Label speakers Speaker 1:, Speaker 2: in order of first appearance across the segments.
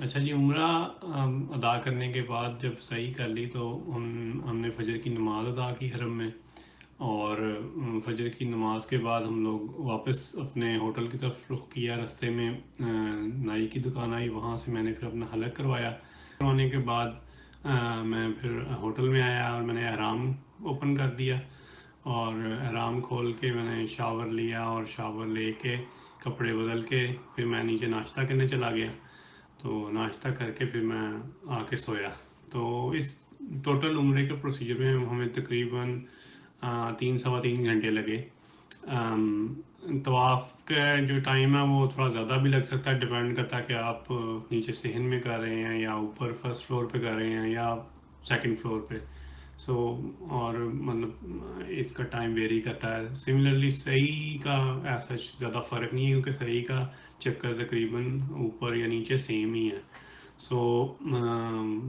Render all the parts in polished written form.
Speaker 1: اچھا جی، عمرہ ادا کرنے کے بعد جب صحیح کر لی تو ہم نے فجر کی نماز ادا کی حرم میں، اور فجر کی نماز کے بعد ہم لوگ واپس اپنے ہوٹل کی طرف رخ کیا۔ رستے میں نائی کی دکان آئی، وہاں سے میں نے پھر اپنا حلق کروایا۔ کروانے کے بعد میں پھر ہوٹل میں آیا اور میں نے احرام اوپن کر دیا، اور احرام کھول کے میں نے شاور لیا، اور شاور لے کے کپڑے بدل کے پھر میں نیچے ناشتہ کرنے چلا گیا۔ تو ناشتہ کر کے پھر میں آ کے سویا۔ تو اس ٹوٹل عمرے کے پروسیجر میں ہمیں تقریباً 3 سوا 3 گھنٹے لگے۔ طواف کا جو ٹائم ہے وہ تھوڑا زیادہ بھی لگ سکتا ہے، ڈیپینڈ کرتا ہے کہ آپ نیچے صحن میں کر رہے ہیں یا اوپر فرسٹ فلور پہ کر رہے ہیں یا سیکنڈ فلور پہ۔ اور مطلب اس کا ٹائم ویری کرتا ہے۔ سملرلی صحیح کا ایسا زیادہ فرق نہیں ہے، کیونکہ صحیح کا چکر تقریباً اوپر یا نیچے سیم ہی ہے۔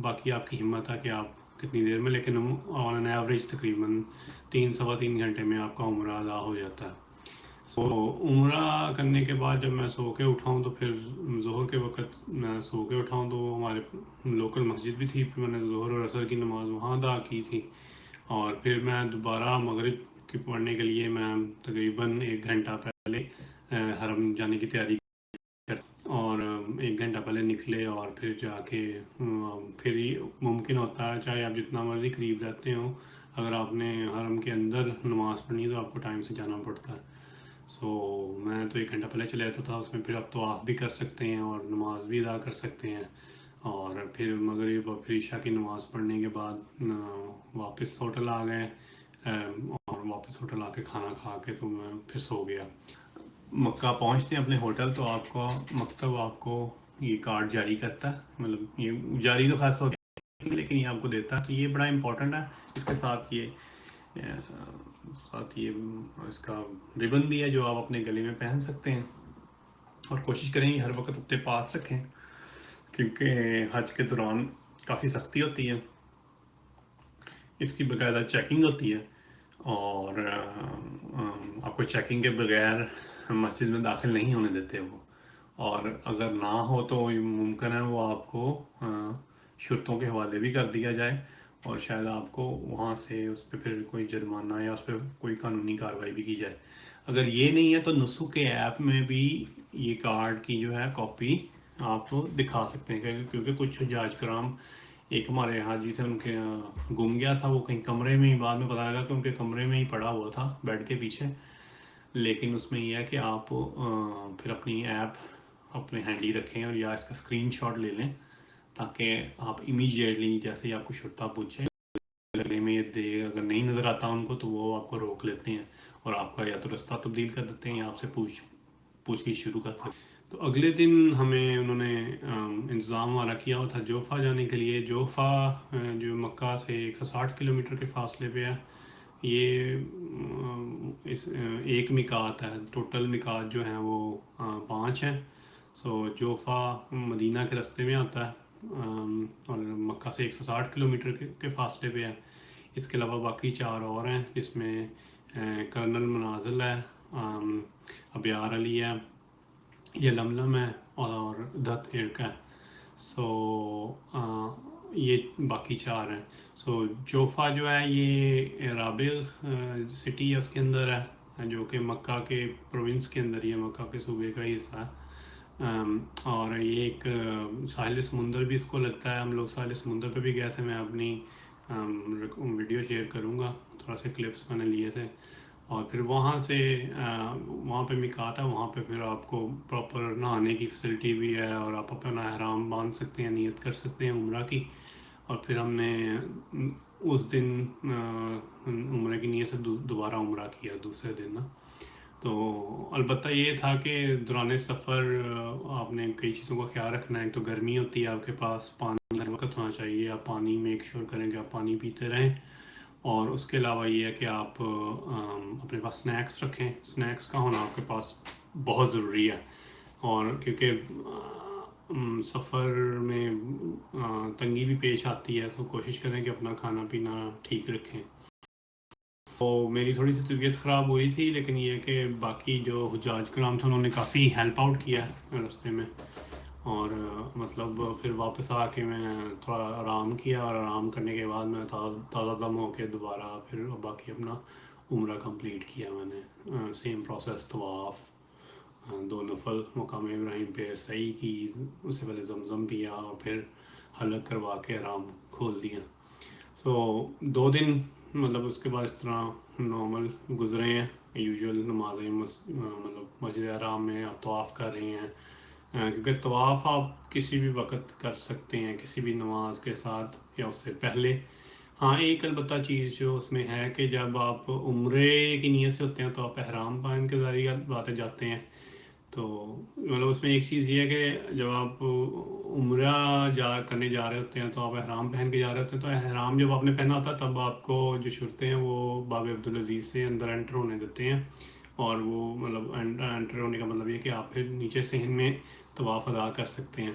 Speaker 1: باقی آپ کی ہمت ہے کہ آپ کتنی دیر میں، لیکن آن این ایوریج تقریباً 3 سوا 3 گھنٹے میں آپ کا عمرہ ادا ہو جاتا ہے۔ عمرہ کرنے کے بعد جب میں سو کے اٹھاؤں تو پھر ظہر کے وقت میں سو کے اٹھاؤں تو ہمارے لوکل مسجد بھی تھی، پھر میں نے ظہر اور عصر کی نماز وہاں ادا کی تھی، اور پھر میں دوبارہ مغرب کی پڑھنے کے لیے میں تقریباً 1 گھنٹہ پہلے حرم جانے کی تیاری اور 1 گھنٹہ پہلے نکلے، اور پھر جا کے پھر ہی ممکن ہوتا ہے، چاہے آپ جتنا مرضی قریب رہتے ہوں، اگر آپ نے حرم کے اندر نماز پڑھنی ہے تو آپ کو ٹائم سے جانا پڑتا ہے۔ میں تو 1 گھنٹہ پہلے چلے جاتا تھا، اس میں پھر آپ طواف بھی کر سکتے ہیں اور نماز بھی ادا کر سکتے ہیں، اور پھر مغرب اور پھر عشاء کی نماز پڑھنے کے بعد واپس ہوٹل آ گئے، اور واپس ہوٹل آ کے کھانا کھا کے تو میں پھر سو گیا۔ مکہ پہنچتے ہیں اپنے ہوٹل تو آپ کو مکتب آپ کو یہ کارڈ جاری کرتا ہے، مطلب یہ جاری تو خاص ہوتا ہے لیکن یہ آپ کو دیتا ہے، تو یہ بڑا امپورٹنٹ ہے۔ اس کے ساتھ یہ اس کا ریبن بھی ہے جو آپ اپنے گلے میں پہن سکتے ہیں، اور کوشش کریں کہ ہر وقت اپنے پاس رکھیں، کیونکہ حج کے دوران کافی سختی ہوتی ہے، اس کی باقاعدہ چیکنگ ہوتی ہے، اور آپ کو چیکنگ کے بغیر مسجد میں داخل نہیں ہونے دیتے وہ، اور اگر نہ ہو تو ممکن ہے وہ آپ کو شرطوں کے حوالے بھی کر دیا جائے، اور شاید آپ کو وہاں سے اس پہ پھر کوئی جرمانہ یا اس پہ کوئی قانونی کارروائی بھی کی جائے۔ اگر یہ نہیں ہے تو نسخ کے ایپ میں بھی یہ کارڈ کی جو ہے کاپی آپ دکھا سکتے ہیں، کیونکہ کچھ حجاج کرام، ایک ہمارے حاجی تھے، ان کے گم گیا تھا وہ کہیں کمرے میں ہی، بعد میں پتا لگا کہ ان کے کمرے میں ہی پڑا ہوا تھا بیڈ کے پیچھے، لیکن اس میں یہ ہے کہ آپ پھر اپنی ایپ اپنے ہینڈی رکھیں اور یا اس کا اسکرین شاٹ لے لیں، تاکہ آپ امیجیٹلی جیسے ہی آپ کو شرطہ پوچھیں گلے میں دے، اگر نہیں نظر آتا ان کو تو وہ آپ کو روک لیتے ہیں اور آپ کا یا تو رستہ تبدیل کر دیتے ہیں یا آپ سے پوچھ گچھ شروع کرتے ہیں۔ تو اگلے دن ہمیں انہوں نے انتظام ہمارا کیا ہوا تھا جوفہ جانے کے لیے۔ جوفہ جو مکہ سے 160 کلومیٹر کے فاصلے پہ ہے، یہ ایک میقات ہے، ٹوٹل میقات جو ہیں وہ 5 ہیں۔ جوفہ مدینہ کے راستے میں آتا ہے، اور مکہ سے 160 کلومیٹر کے فاصلے پہ ہے۔ اس کے علاوہ باقی 4 اور ہیں، جس میں کرنل منازل ہے، ابیار علی ہے، یہ لملم ہے، اور دت ایرک ہے۔ یہ باقی 4 ہیں۔ جوفہ جو ہے یہ رابغ سٹی ہے، اس کے اندر ہے، جو کہ مکہ کے پروونس کے اندر ہی ہے، مکہ کے صوبے کا ہی حصہ ہے، اور یہ ایک ساحل سمندر بھی اس کو لگتا ہے۔ ہم لوگ ساحل سمندر پہ بھی گئے تھے، میں اپنی ویڈیو شیئر کروں گا، تھوڑا سے کلپس میں نے لیے تھے، اور پھر وہاں سے وہاں پہ میقات ہے، وہاں پہ پھر آپ کو پراپر نہانے کی فیسلٹی بھی ہے، اور آپ اپنا احرام باندھ سکتے ہیں، نیت کر سکتے ہیں عمرہ کی، اور پھر ہم نے اس دن عمرہ کی نیت سے دوبارہ عمرہ کیا دوسرے دن نا۔ تو البتہ یہ تھا کہ دوران سفر آپ نے کئی چیزوں کا خیال رکھنا ہے۔ ایک تو گرمی ہوتی ہے، آپ کے پاس پانی ہر وقت ہونا چاہیے، آپ پانی میک شور کریں کہ آپ پانی پیتے رہیں، اور اس کے علاوہ یہ ہے کہ آپ اپنے پاس سنیکس رکھیں۔ سنیکس کا ہونا آپ کے پاس بہت ضروری ہے، اور کیونکہ سفر میں تنگی بھی پیش آتی ہے، تو کوشش کریں کہ اپنا کھانا پینا ٹھیک رکھیں۔ تو میری تھوڑی سی طبیعت خراب ہوئی تھی، لیکن یہ کہ باقی جو حجاج کرام تھے انہوں نے کافی ہیلپ آؤٹ کیا راستے میں، اور مطلب پھر واپس آ کے میں تھوڑا آرام کیا، اور آرام کرنے کے بعد میں تازہ دم ہو کے دوبارہ پھر باقی اپنا عمرہ کمپلیٹ کیا میں نے، سیم پروسیس، طواف، 2 نفل مقام ابراہیم پہ سعی کی، اس سے پہلے زمزم پیا اور پھر حلق کروا کے آرام کھول دیا. سو 2 دن مطلب اس کے بعد اس طرح نارمل گزرے ہیں. یوزول نمازیں مطلب مسجد حرام میں آپ طواف کر رہے ہیں، کیونکہ طواف آپ کسی بھی وقت کر سکتے ہیں کسی بھی نماز کے ساتھ یا اس سے پہلے. ہاں ایک البتہ چیز جو اس میں ہے کہ جب آپ عمرے کی نیت سے ہوتے ہیں تو آپ احرام پہن کے ذریعہ باتیں جاتے ہیں. تو مطلب اس میں ایک چیز یہ ہے کہ جب آپ عمرہ کرنے جا رہے ہوتے ہیں تو آپ احرام پہن کے جا رہے ہوتے ہیں، تو احرام جب آپ نے پہنا ہوتا ہے تب آپ کو جو شرطیں ہیں وہ باب عبدالعزیز سے اندر انٹر ہونے دیتے ہیں. اور وہ مطلب انٹر ہونے کا مطلب یہ کہ آپ پھر نیچے صحن میں طواف ادا کر سکتے ہیں.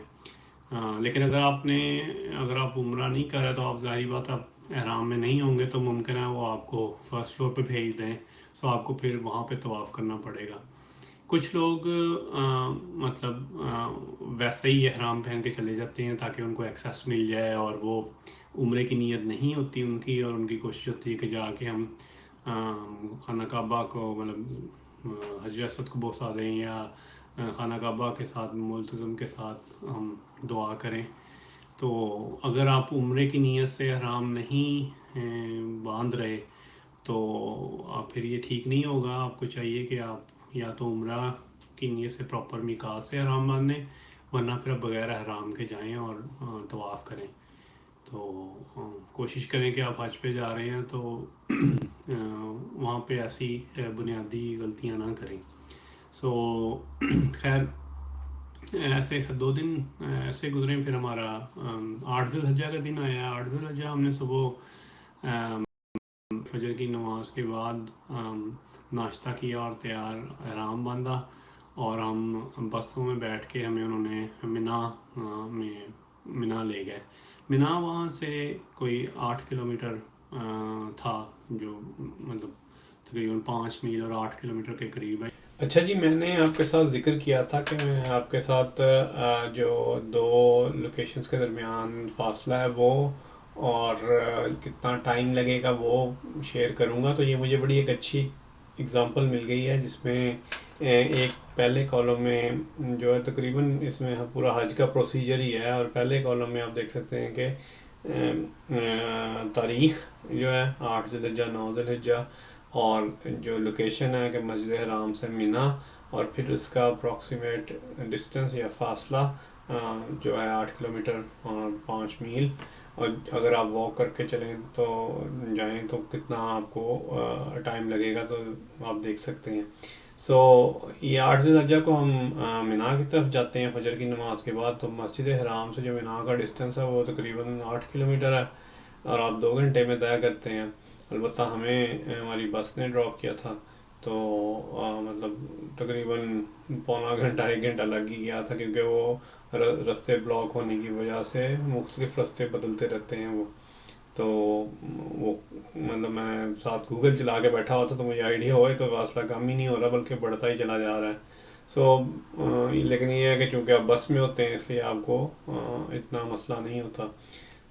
Speaker 1: لیکن اگر آپ عمرہ نہیں کر رہے تو آپ ظاہری بات آپ احرام میں نہیں ہوں گے، تو ممکن ہے وہ آپ کو فرسٹ فلور پہ بھیج دیں. سو آپ کو پھر وہاں پہ طواف کرنا پڑے گا. کچھ لوگ مطلب ویسے ہی احرام پہن کے چلے جاتے ہیں تاکہ ان کو ایکسیس مل جائے، اور وہ عمرے کی نیت نہیں ہوتی ان کی، اور ان کی کوشش ہوتی ہے کہ جا کے ہم خانہ کعبہ کو مطلب حجر اسود کو بوسہ دیں، یا خانہ کعبہ کے ساتھ ملتزم کے ساتھ ہم دعا کریں. تو اگر آپ عمرے کی نیت سے احرام نہیں باندھ رہے تو پھر یہ ٹھیک نہیں ہوگا. آپ کو چاہیے کہ آپ یا تو عمرہ کی نیت سے پراپر میقات سے احرام باندھیں، ورنہ پھر آپ بغیر احرام کے جائیں اور طواف کریں. تو کوشش کریں کہ آپ حج پہ جا رہے ہیں تو وہاں پہ ایسی بنیادی غلطیاں نہ کریں. سو خیر ایسے 2 دن ایسے گزرے. پھر ہمارا 8 ذی الحجہ کا دن آیا. 8 ذی الحجہ ہم نے صبح فجر کی نماز کے بعد ناشتہ کیا اور تیار احرام باندھا، اور ہم بسوں میں بیٹھ کے ہمیں انہوں نے منا لے گئے. منا وہاں سے کوئی 8 کلومیٹر تھا، جو مطلب تقریباً 5 میل اور 8 کلومیٹر کے قریب ہے. اچھا جی، میں نے آپ کے ساتھ ذکر کیا تھا کہ میں آپ کے ساتھ جو 2 لوکیشنز کے درمیان فاصلہ ہے وہ اور کتنا ٹائم لگے گا وہ شیئر کروں گا. تو یہ مجھے بڑی ایک اچھی اگزامپل مل گئی ہے، جس میں ایک پہلے کالم میں جو ہے تقریباً اس میں پورا حج کا پروسیجر ہی ہے، اور پہلے کالم میں آپ دیکھ سکتے ہیں کہ تاریخ جو ہے 8 ذی الحجہ 9 ذی الحجہ، اور جو لوکیشن ہے کہ مسجد حرام سے مینا، اور پھر اس کا اپروکسیمیٹ ڈسٹنس یا فاصلہ جو ہے 8 کلومیٹر اور 5 میل. اور اگر آپ واک کر کے چلیں تو جائیں تو کتنا آپ کو ٹائم لگے گا، تو آپ دیکھ سکتے ہیں. سو یہ 8 ذی الحجہ کو ہم مینا کی طرف جاتے ہیں فجر کی نماز کے بعد. تو مسجد حرام سے جو مینا کا ڈسٹنس ہے وہ تقریباً 8 کلومیٹر ہے، اور آپ 2 گھنٹے میں طے کرتے ہیں. البتہ ہمیں ہماری بس نے ڈراپ کیا تھا، تو مطلب تقریباً پونا گھنٹہ 1 گھنٹہ لگ ہی گیا تھا، کیونکہ وہ رستے بلاک ہونے کی وجہ سے مختلف رستے بدلتے رہتے ہیں وہ. تو وہ مطلب میں ساتھ گوگل چلا کے بیٹھا ہوتا تو مجھے آئیڈیا ہوئے تو فاصلہ کم ہی نہیں ہو رہا بلکہ بڑھتا ہی چلا جا رہا ہے. سو لیکن یہ ہے کہ چونکہ آپ بس میں ہوتے ہیں اس لیے آپ کو اتنا مسئلہ نہیں ہوتا.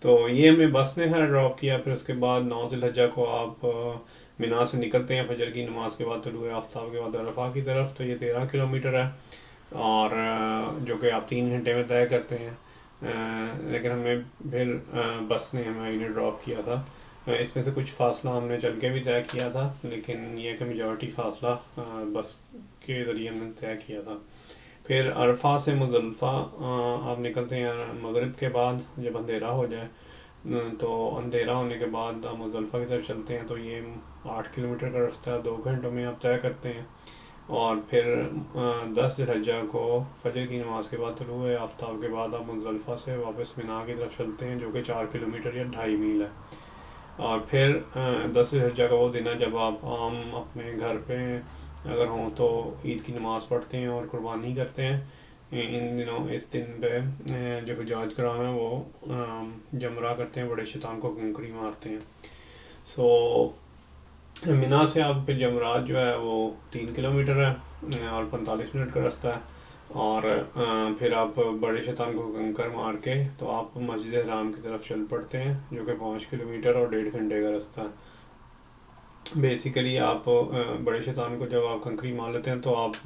Speaker 1: تو یہ ہمیں بس نے خیر ڈراپ کیا. پھر اس کے بعد 9 ذی الحجہ کو آپ مینا سے نکلتے ہیں فجر کی نماز کے بعد طلوع آفتاب کے بعد عرفہ کی طرف. تو یہ 13 کلومیٹر ہے، اور جو کہ آپ 3 گھنٹے میں طے کرتے ہیں. لیکن ہمیں پھر بس نے ہمیں ڈراپ کیا تھا. اس میں سے کچھ فاصلہ ہم نے چل کے بھی طے کیا تھا، لیکن یہ کہ میجورٹی فاصلہ بس کے ذریعے ہم نے طے کیا تھا. پھر عرفہ سے مزدلفہ آپ نکلتے ہیں مغرب کے بعد، جب اندھیرا ہو جائے. تو اندھیرا ہونے کے بعد آپ مزدلفہ کی طرف چلتے ہیں. تو یہ 8 کلومیٹر کا راستہ 2 گھنٹوں میں آپ طے کرتے ہیں. اور پھر 10 ذی الحجہ کو فجر کی نماز کے بعد طلوع آفتاب کے بعد آپ مزدلفہ سے واپس مینا کی طرف چلتے ہیں، جو کہ 4 کلومیٹر یا 2.5 میل ہے. اور پھر 10 ذی الحجہ کا وہ دن ہے جب آپ عام اپنے گھر پہ اگر ہوں تو عید کی نماز پڑھتے ہیں اور قربانی کرتے ہیں. ان دنوں اس دن پہ جو حجاج کرام ہیں وہ جمرہ کرتے ہیں، بڑے شیطان کو کنکری مارتے ہیں. سو مینا سے آپ پھر جمرات جو ہے وہ 3 کلومیٹر ہے اور 45 منٹ کا راستہ ہے. اور پھر آپ بڑے شیطان کو کنکر مار کے تو آپ مسجد حرام کی طرف چل پڑتے ہیں، جو کہ 5 کلومیٹر اور 1.5 گھنٹے کا رستہ ہے۔ بیسیکلی آپ بڑے شیطان کو جب آپ کنکری مار لیتے ہیں تو آپ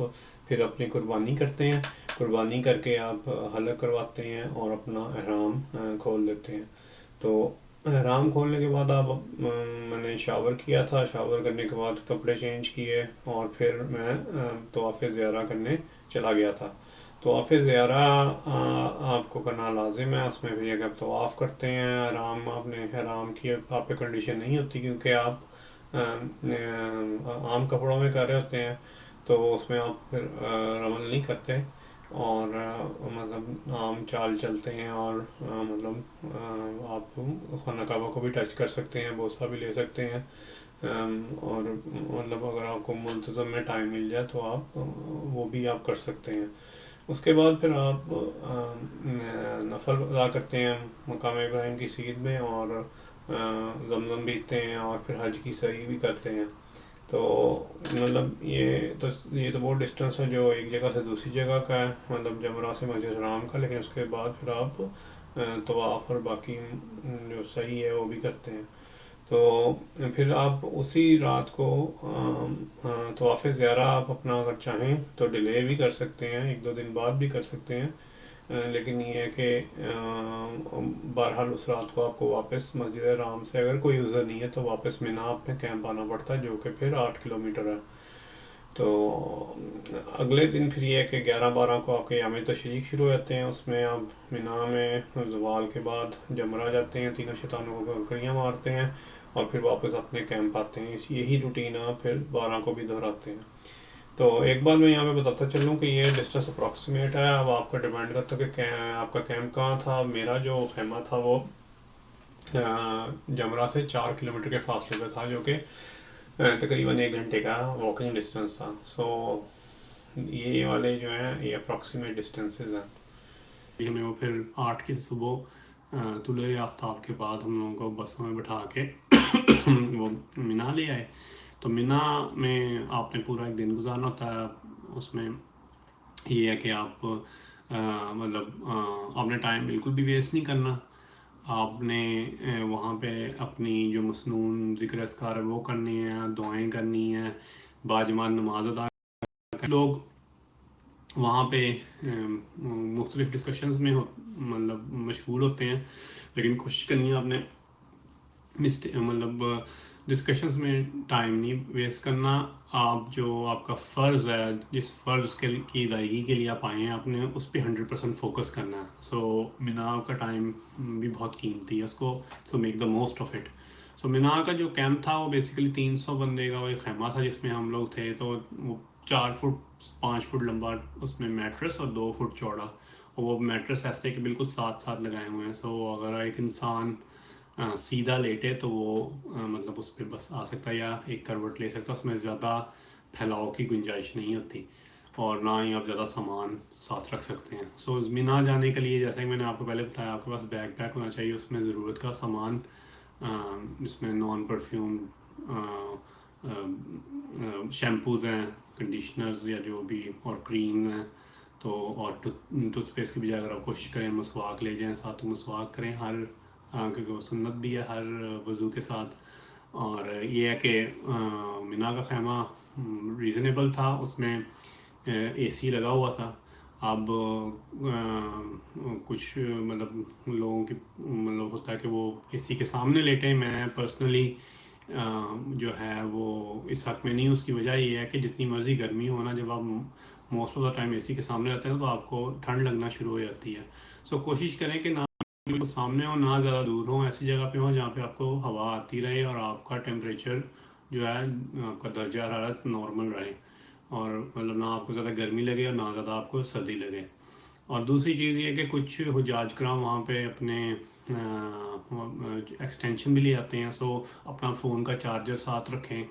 Speaker 1: پھر اپنی قربانی کرتے ہیں، قربانی کر کے آپ حلق کرواتے ہیں اور اپنا احرام کھول دیتے ہیں۔ تو احرام کھولنے کے بعد آپ میں نے شاور کیا تھا، شاور کرنے کے بعد کپڑے چینج کیے اور پھر میں طواف زیارہ کرنے چلا گیا تھا۔ طواف زیارہ آپ کو کرنا لازم ہے، اس میں بھی اگر طواف کرتے ہیں، آرام آپ نے حرام کی آپ پہ کنڈیشن نہیں ہوتی، کیونکہ آپ عام کپڑوں میں کر رہے ہوتے ہیں تو اس میں آپ پھر رمل نہیں کرتے اور مطلب عام چال چلتے ہیں، اور مطلب آپ خانہ کعبہ کو بھی ٹچ کر سکتے ہیں، بوسہ بھی لے سکتے ہیں، اور مطلب اگر آپ کو منتظم میں ٹائم مل جائے تو آپ وہ بھی آپ کر سکتے ہیں۔ اس کے بعد پھر آپ نفل ادا کرتے ہیں مقام ابراہیم کی سید میں، اور زمزم بیچتے ہیں، اور پھر حج کی سعی بھی کرتے ہیں۔ تو مطلب یہ تو وہ ڈسٹینس ہے جو ایک جگہ سے دوسری جگہ کا ہے، مطلب جمرہ سے مسجد حرام کا، لیکن اس کے بعد پھر آپ طواف اور باقی جو صحیح ہے وہ بھی کرتے ہیں۔ تو پھر آپ اسی رات کو طواف زیارہ آپ اپنا اگر چاہیں تو ڈیلے بھی کر سکتے ہیں، 1-2 دن بعد بھی کر سکتے ہیں، لیکن یہ ہے کہ بہرحال اس رات کو آپ کو واپس مسجد حرام سے اگر کوئی عذر نہیں ہے تو واپس مینا اپنے کیمپ آنا پڑتا ہے، جو کہ پھر 8 کلومیٹر ہے۔ تو اگلے دن پھر یہ ہے کہ 11-12 کو آپ کے یام تشریق شروع ہوتے ہیں، اس میں آپ مینا میں زوال کے بعد جمرہ جاتے ہیں، تینوں شیطانوں کو کنکریاں مارتے ہیں اور پھر واپس اپنے کیمپ آتے ہیں۔ یہی روٹین آپ پھر 12 کو بھی دہراتے ہیں۔ تو ایک بات میں یہاں پہ بتاتا چلوں کہ یہ ڈسٹینس اپروکسیمیٹ ہے، اب آپ کا ڈیپینڈ کرتا ہے کہ آپ کا کیمپ کہاں تھا۔ میرا جو خیمہ تھا وہ جمرہ سے 4 کلومیٹر کے فاصلے پہ تھا، جو کہ تقریباً 1 گھنٹے کا واکنگ ڈسٹینس تھا۔ سو یہ والے جو ہیں یہ اپروکسیمیٹ ڈسٹینسز ہیں۔ ہمیں وہ پھر 8 کی صبح طلوع آفتاب کے بعد ہم لوگوں کو بسوں میں بٹھا کے وہ مینا لے آئے۔ تو مینا میں آپ نے پورا ایک دن گزارنا ہوتا ہے، اس میں یہ ہے کہ آپ مطلب آپ نے ٹائم بالکل بھی ویسٹ نہیں کرنا، آپ نے وہاں پہ اپنی جو مسنون ذکر اذکار ہے وہ کرنی ہیں، دعائیں کرنی ہیں، باجماعت نماز ادا کرنی۔ لوگ وہاں پہ مختلف ڈسکشنز میں مطلب مشغول ہوتے ہیں، لیکن کوشش کرنی ہے آپ نے مطلب ڈسکشنز میں ٹائم نہیں ویسٹ کرنا۔ آپ جو آپ کا فرض ہے، جس فرض کی ادائیگی کے لیے آپ آئے ہیں، آپ نے اس پہ 100% فوکس کرنا ہے۔ سو مینا کا ٹائم بھی بہت قیمتی ہے، اس کو so make the most of it. So Meena کا جو کیمپ تھا وہ بیسیکلی 300 بندے کا وہ ایک خیمہ تھا جس میں ہم لوگ تھے۔ تو وہ 4 فٹ 5 فٹ لمبا اس میں میٹرس اور 2 فٹ چوڑا، اور وہ میٹرس ایسے کہ بالکل ساتھ ساتھ لگائے ہوئے ہیں۔ سو اگر ایک انسان سیدھا لیٹے تو وہ مطلب اس پہ بس آ سکتا ہے یا ایک کروٹ لے سکتا ہے، اس میں زیادہ پھیلاؤ کی گنجائش نہیں ہوتی، اور نہ ہی آپ زیادہ سامان ساتھ رکھ سکتے ہیں۔ سو مینا جانے کے لیے جیسا کہ میں نے آپ کو پہلے بتایا، آپ کے پاس بیگ پیک ہونا چاہیے، اس میں ضرورت کا سامان، اس میں نان پرفیوم شیمپوز ہیں، کنڈیشنرز یا جو بھی، اور کریم ہیں، تو اور ٹوتھ پیسٹ کی بجائے اگر آپ کوشش کریں مسواک لے جائیں ساتھ، تو مسواک کریں ہر، کیونکہ وہ سنت بھی ہے ہر وضو کے ساتھ۔ اور یہ ہے کہ مینا کا خیمہ ریزنیبل تھا، اس میں اے سی لگا ہوا تھا۔ اب کچھ مطلب لوگوں کی مطلب ہوتا ہے کہ وہ اے سی کے سامنے لیٹیں، میں پرسنلی جو ہے وہ اس حق میں نہیں ہوں۔ اس کی وجہ یہ ہے کہ جتنی مرضی گرمی ہو نا، جب آپ موسٹ آف دا ٹائم اے سی کے سامنے رہتے ہیں تو آپ کو ٹھنڈ لگنا شروع ہو جاتی ہے۔ سو کوشش کریں کہ نہ بالکل سامنے ہو نہ زیادہ دور ہو، ایسی جگہ پہ ہو جہاں پہ آپ کو ہوا آتی رہے اور آپ کا ٹیمپریچر جو ہے آپ کا درجہ حرارت نارمل رہے، اور مطلب نہ آپ کو زیادہ گرمی لگے اور نہ زیادہ آپ کو سردی لگے۔ اور دوسری چیز یہ کہ کچھ حجاج کرام وہاں پہ اپنے ایکسٹینشن بھی لے آتے ہیں، سو اپنا فون کا چارجر ساتھ رکھیں،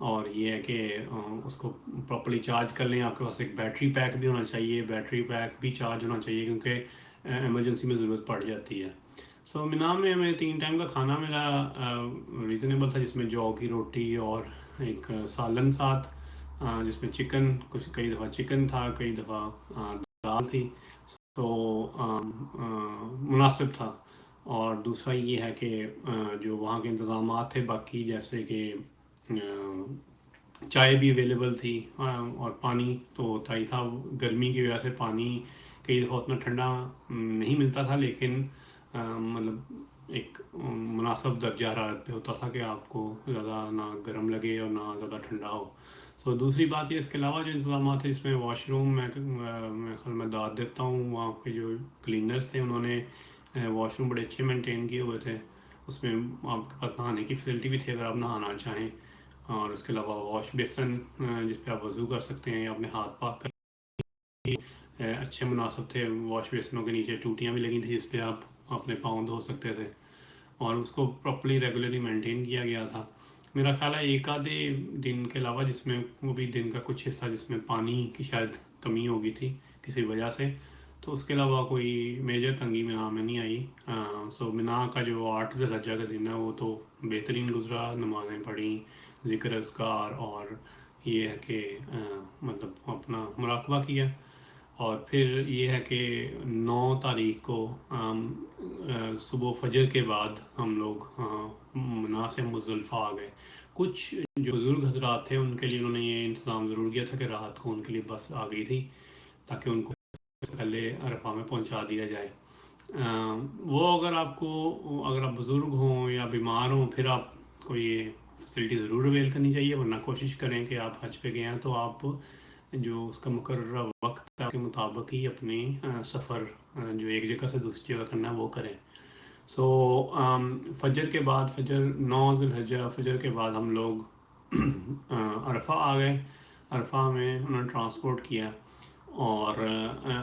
Speaker 1: اور یہ ہے کہ اس کو پراپرلی چارج کر لیں۔ آپ کے پاس ایک بیٹری پیک بھی ہونا چاہیے، بیٹری پیک بھی چارج ہونا چاہیے، کیونکہ ایمرجنسی میں ضرورت پڑ جاتی ہے۔ سو مینا میں ہمیں 3 ٹائم کا کھانا میرا ریزنیبل تھا، جس میں جو کی روٹی اور ایک سالن ساتھ، جس میں چکن، کئی دفعہ چکن تھا، کئی دفعہ اعتدال تھی، تو مناسب تھا. اور دوسرا یہ ہے کہ جو وہاں کے انتظامات تھے باقی، جیسے کہ چائے بھی اویلیبل تھی، اور پانی تو ہوتا ہی تھا. گرمی کی وجہ سے پانی کئی دفعہ اتنا ٹھنڈا نہیں ملتا تھا، لیکن مطلب ایک مناسب درجہ حرارت پہ ہوتا تھا کہ آپ کو زیادہ نہ گرم لگے اور نہ زیادہ ٹھنڈا ہو. دوسری بات یہ، اس کے علاوہ جو انتظامات ہیں، اس میں واش روم میں خیال میں داد دیتا ہوں، وہاں کے جو کلینرز تھے انہوں نے واش روم بڑے اچھے مینٹین کیے ہوئے تھے. اس میں آپ کے پاس نہانے کی فیسلٹی بھی تھی اگر آپ نہانا چاہیں، اور اس کے علاوہ واش بیسن جس پہ آپ وضو کر سکتے ہیں یا اپنے ہاتھ پاک کر اچھے مناسب تھے. واش بیسنوں کے نیچے ٹوٹیاں بھی لگی تھیں جس پہ آپ اپنے پاؤں دھو سکتے تھے، اور اس کو پراپرلی ریگولرلی مینٹین کیا گیا تھا. میرا خیال ہے ایک آدھے دن کے علاوہ، جس میں وہ بھی دن کا کچھ حصہ جس میں پانی کی شاید کمی ہو گئی تھی کسی وجہ سے، تو اس کے علاوہ کوئی میجر تنگی مینا میں نہیں آئی. مینا کا جو 8 ذی الحجہ کا دن ہے وہ تو بہترین گزرا. نمازیں پڑھیں، ذکر اذکار، اور یہ ہے کہ مطلب اپنا مراقبہ کیا. اور پھر یہ ہے کہ 9 تاریخ کو صبح فجر کے بعد ہم لوگ منا سے مزدلفہ آ گئے. کچھ جو بزرگ حضرات تھے ان کے لیے انہوں نے یہ انتظام ضرور کیا تھا کہ رات کو ان کے لیے بس آ گئی تھی تاکہ ان کو پہلے عرفہ میں پہنچا دیا جائے. وہ اگر آپ بزرگ ہوں یا بیمار ہوں، پھر آپ کو یہ فیسلٹی ضرور اویل کرنی چاہیے، ورنہ کوشش کریں کہ آپ حج پہ گئے ہیں تو آپ جو اس کا مقررہ وقت کے مطابق ہی اپنے سفر جو ایک جگہ سے دوسری جگہ کرنا ہے وہ کریں. فجر کے بعد، فجر 9 ذی الحجہ فجر کے بعد ہم لوگ عرفہ آ گئے. عرفہ میں انہوں نے ٹرانسپورٹ کیا، اور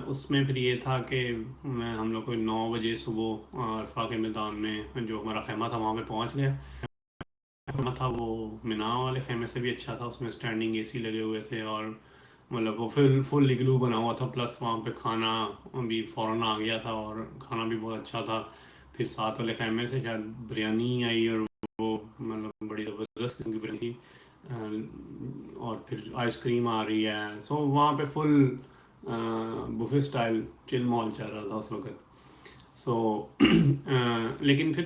Speaker 1: اس میں پھر یہ تھا کہ ہم لوگ کو 9 بجے صبح عرفہ کے میدان میں جو ہمارا خیمہ تھا وہاں پہ پہنچ گیا. خیمہ تھا وہ مینا والے خیمے سے بھی اچھا تھا، اس میں اسٹینڈنگ اے سی لگے ہوئے تھے، اور مطلب وہ فل اگلو بنا ہوا تھا، پلس وہاں پہ کھانا بھی فوراً آ گیا تھا اور کھانا بھی بہت اچھا تھا. پھر ساتھ والے خیمے سے شاید بریانی آئی، اور وہ مطلب بڑی زبردست قسم کی بریانی، اور پھر آئس کریم آ رہی ہے. وہاں پہ فل بوفے سٹائل چل مال چل رہا تھا اس وقت. لیکن پھر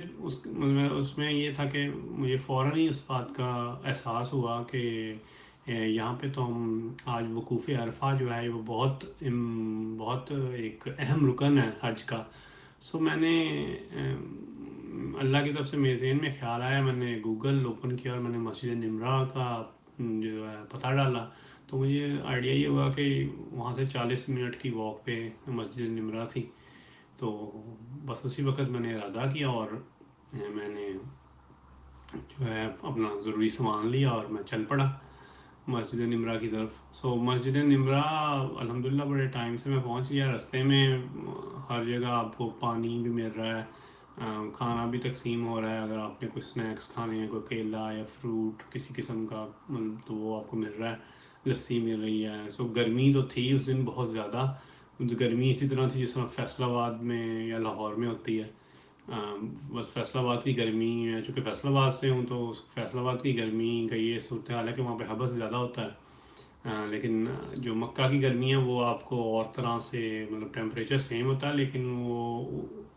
Speaker 1: اس میں یہ تھا کہ مجھے فوراً ہی اس بات کا احساس ہوا کہ یہاں پہ تو ہم آج وقوف عرفہ جو ہے وہ بہت ایک اہم رکن ہے حج کا. میں نے اللہ کی طرف سے میرے ذہن میں خیال آیا، میں نے گوگل اوپن کیا اور میں نے مسجد نمرہ کا جو ہے پتہ ڈالا، تو مجھے آئیڈیا یہ ہوا کہ وہاں سے 40 منٹ کی واک پہ مسجد نمرہ تھی. تو بس اسی وقت میں نے ارادہ کیا اور میں نے جو ہے اپنا ضروری سامان لیا اور میں چل پڑا مسجد نمرہ کی طرف. مسجد نمرہ الحمدللہ بڑے ٹائم سے میں پہنچ گیا. رستے میں ہر جگہ آپ کو پانی بھی مل رہا ہے، کھانا بھی تقسیم ہو رہا ہے. اگر آپ نے کوئی سنیکس کھانے ہیں، کوئی کیلا یا فروٹ کسی قسم کا، تو وہ آپ کو مل رہا ہے. لسی مل رہی ہے. گرمی تو تھی اس دن بہت زیادہ. گرمی اسی طرح تھی جس طرح فیصل آباد میں یا لاہور میں ہوتی ہے. بس فیصل آباد کی گرمی، میں چونکہ فیصل آباد سے ہوں تو فیصل آباد کی گرمی کا یہ صورتحال ہے کہ وہاں پہ حبس زیادہ ہوتا ہے. لیکن جو مکہ کی گرمی ہے وہ آپ کو اور طرح سے، مطلب ٹیمپریچر سیم ہوتا ہے لیکن وہ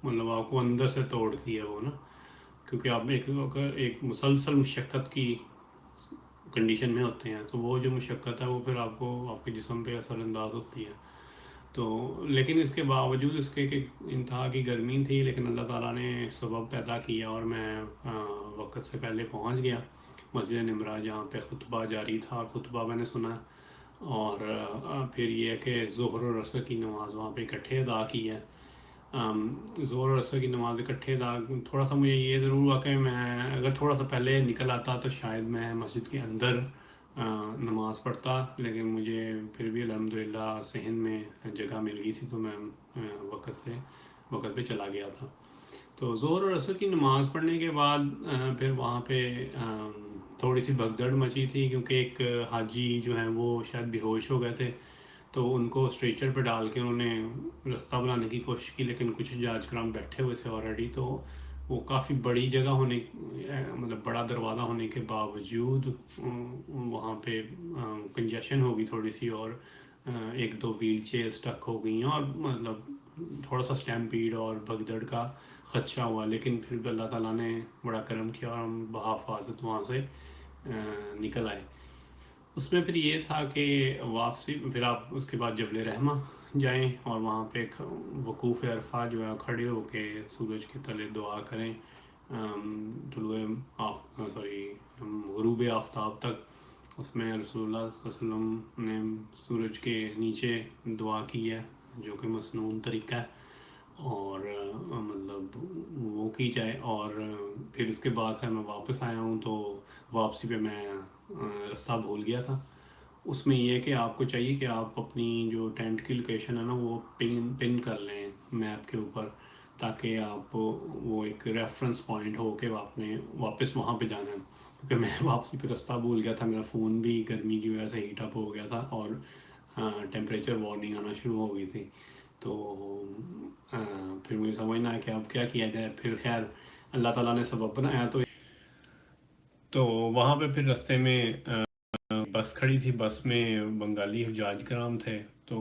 Speaker 1: مطلب آپ کو اندر سے توڑتی ہے وہ نا، کیونکہ آپ ایک مسلسل مشقت کی کنڈیشن میں ہوتے ہیں، تو وہ جو مشقت ہے وہ پھر آپ کو آپ کے جسم پہ اثر انداز ہوتی ہے. تو لیکن اس کے باوجود اس کے کہ انتہا کی گرمی تھی، لیکن اللہ تعالیٰ نے سبب پیدا کیا اور میں وقت سے پہلے پہنچ گیا مسجد نمرہ، جہاں پہ خطبہ جاری تھا اور خطبہ میں نے سنا. اور پھر یہ ہے کہ ظہر اور عصر کی نماز وہاں پہ اکٹھے ادا کی ہے. ظہر اور عصر کی نماز اکٹھے ادا، تھوڑا سا مجھے یہ ضرور ہوا کہ میں اگر تھوڑا سا پہلے نکل آتا تو شاید میں مسجد کے اندر نماز پڑھتا، لیکن مجھے پھر بھی الحمدللہ صحن میں جگہ مل گئی تھی تو میں وقت پہ چلا گیا تھا. تو ظہر اور عصر کی نماز پڑھنے کے بعد پھر وہاں پہ تھوڑی سی بھگدڑ مچی تھی، کیونکہ ایک حاجی جو ہیں وہ شاید بے ہوش ہو گئے تھے، تو ان کو اسٹریچر پہ ڈال کے انہوں نے رستہ بنانے کی کوشش کی، لیکن کچھ جاج کرام بیٹھے ہوئے تھے آلریڈی. تو وہ کافی بڑی جگہ ہونے، مطلب بڑا دروازہ ہونے کے باوجود وہاں پہ کنجیشن ہوگی تھوڑی سی، اور ایک دو ویل چیئر اسٹک ہو گئی ہیں اور مطلب تھوڑا سا اسٹیمپیڈ اور بھگدڑ کا خدشہ ہوا، لیکن پھر بھی اللہ تعالیٰ نے بڑا کرم کیا اور ہم بحفاظت وہاں سے نکل آئے۔ اس میں پھر یہ تھا کہ واپسی پھر آپ اس کے بعد جبل رحمہ جائیں اور وہاں پہ وقوف عرفہ جو ہے کھڑے ہو کے سورج کے تلے دعا کریں طلوع غروب آفتاب تک۔ اس میں رسول اللہ صلی اللہ علیہ وسلم نے سورج کے نیچے دعا کی ہے جو کہ مسنون طریقہ ہے، اور مطلب وہ کی جائے۔ اور پھر اس کے بعد ہے میں واپس آیا ہوں تو واپسی پہ میں راستہ بھول گیا تھا۔ اس میں یہ کہ آپ کو چاہیے کہ آپ اپنی جو ٹینٹ کی لوکیشن ہے نا وہ پن کر لیں میپ کے اوپر، تاکہ آپ وہ ایک ریفرنس پوائنٹ ہو کہ آپ نے واپس وہاں پہ جانا ہے، کیونکہ میں واپسی پہ راستہ بھول گیا تھا، میرا فون بھی گرمی کی وجہ سے ہیٹ اپ ہو گیا تھا اور ٹیمپریچر وارننگ آنا شروع ہو گئی تھی، تو پھر مجھے سمجھ نہ آیا کہ اب کیا کیا جائے۔ پھر خیر اللہ تعالیٰ نے سبب بنایا، تو وہاں پہ پھر راستے میں بس کھڑی تھی، بس میں بنگالی حجاج کرام تھے، تو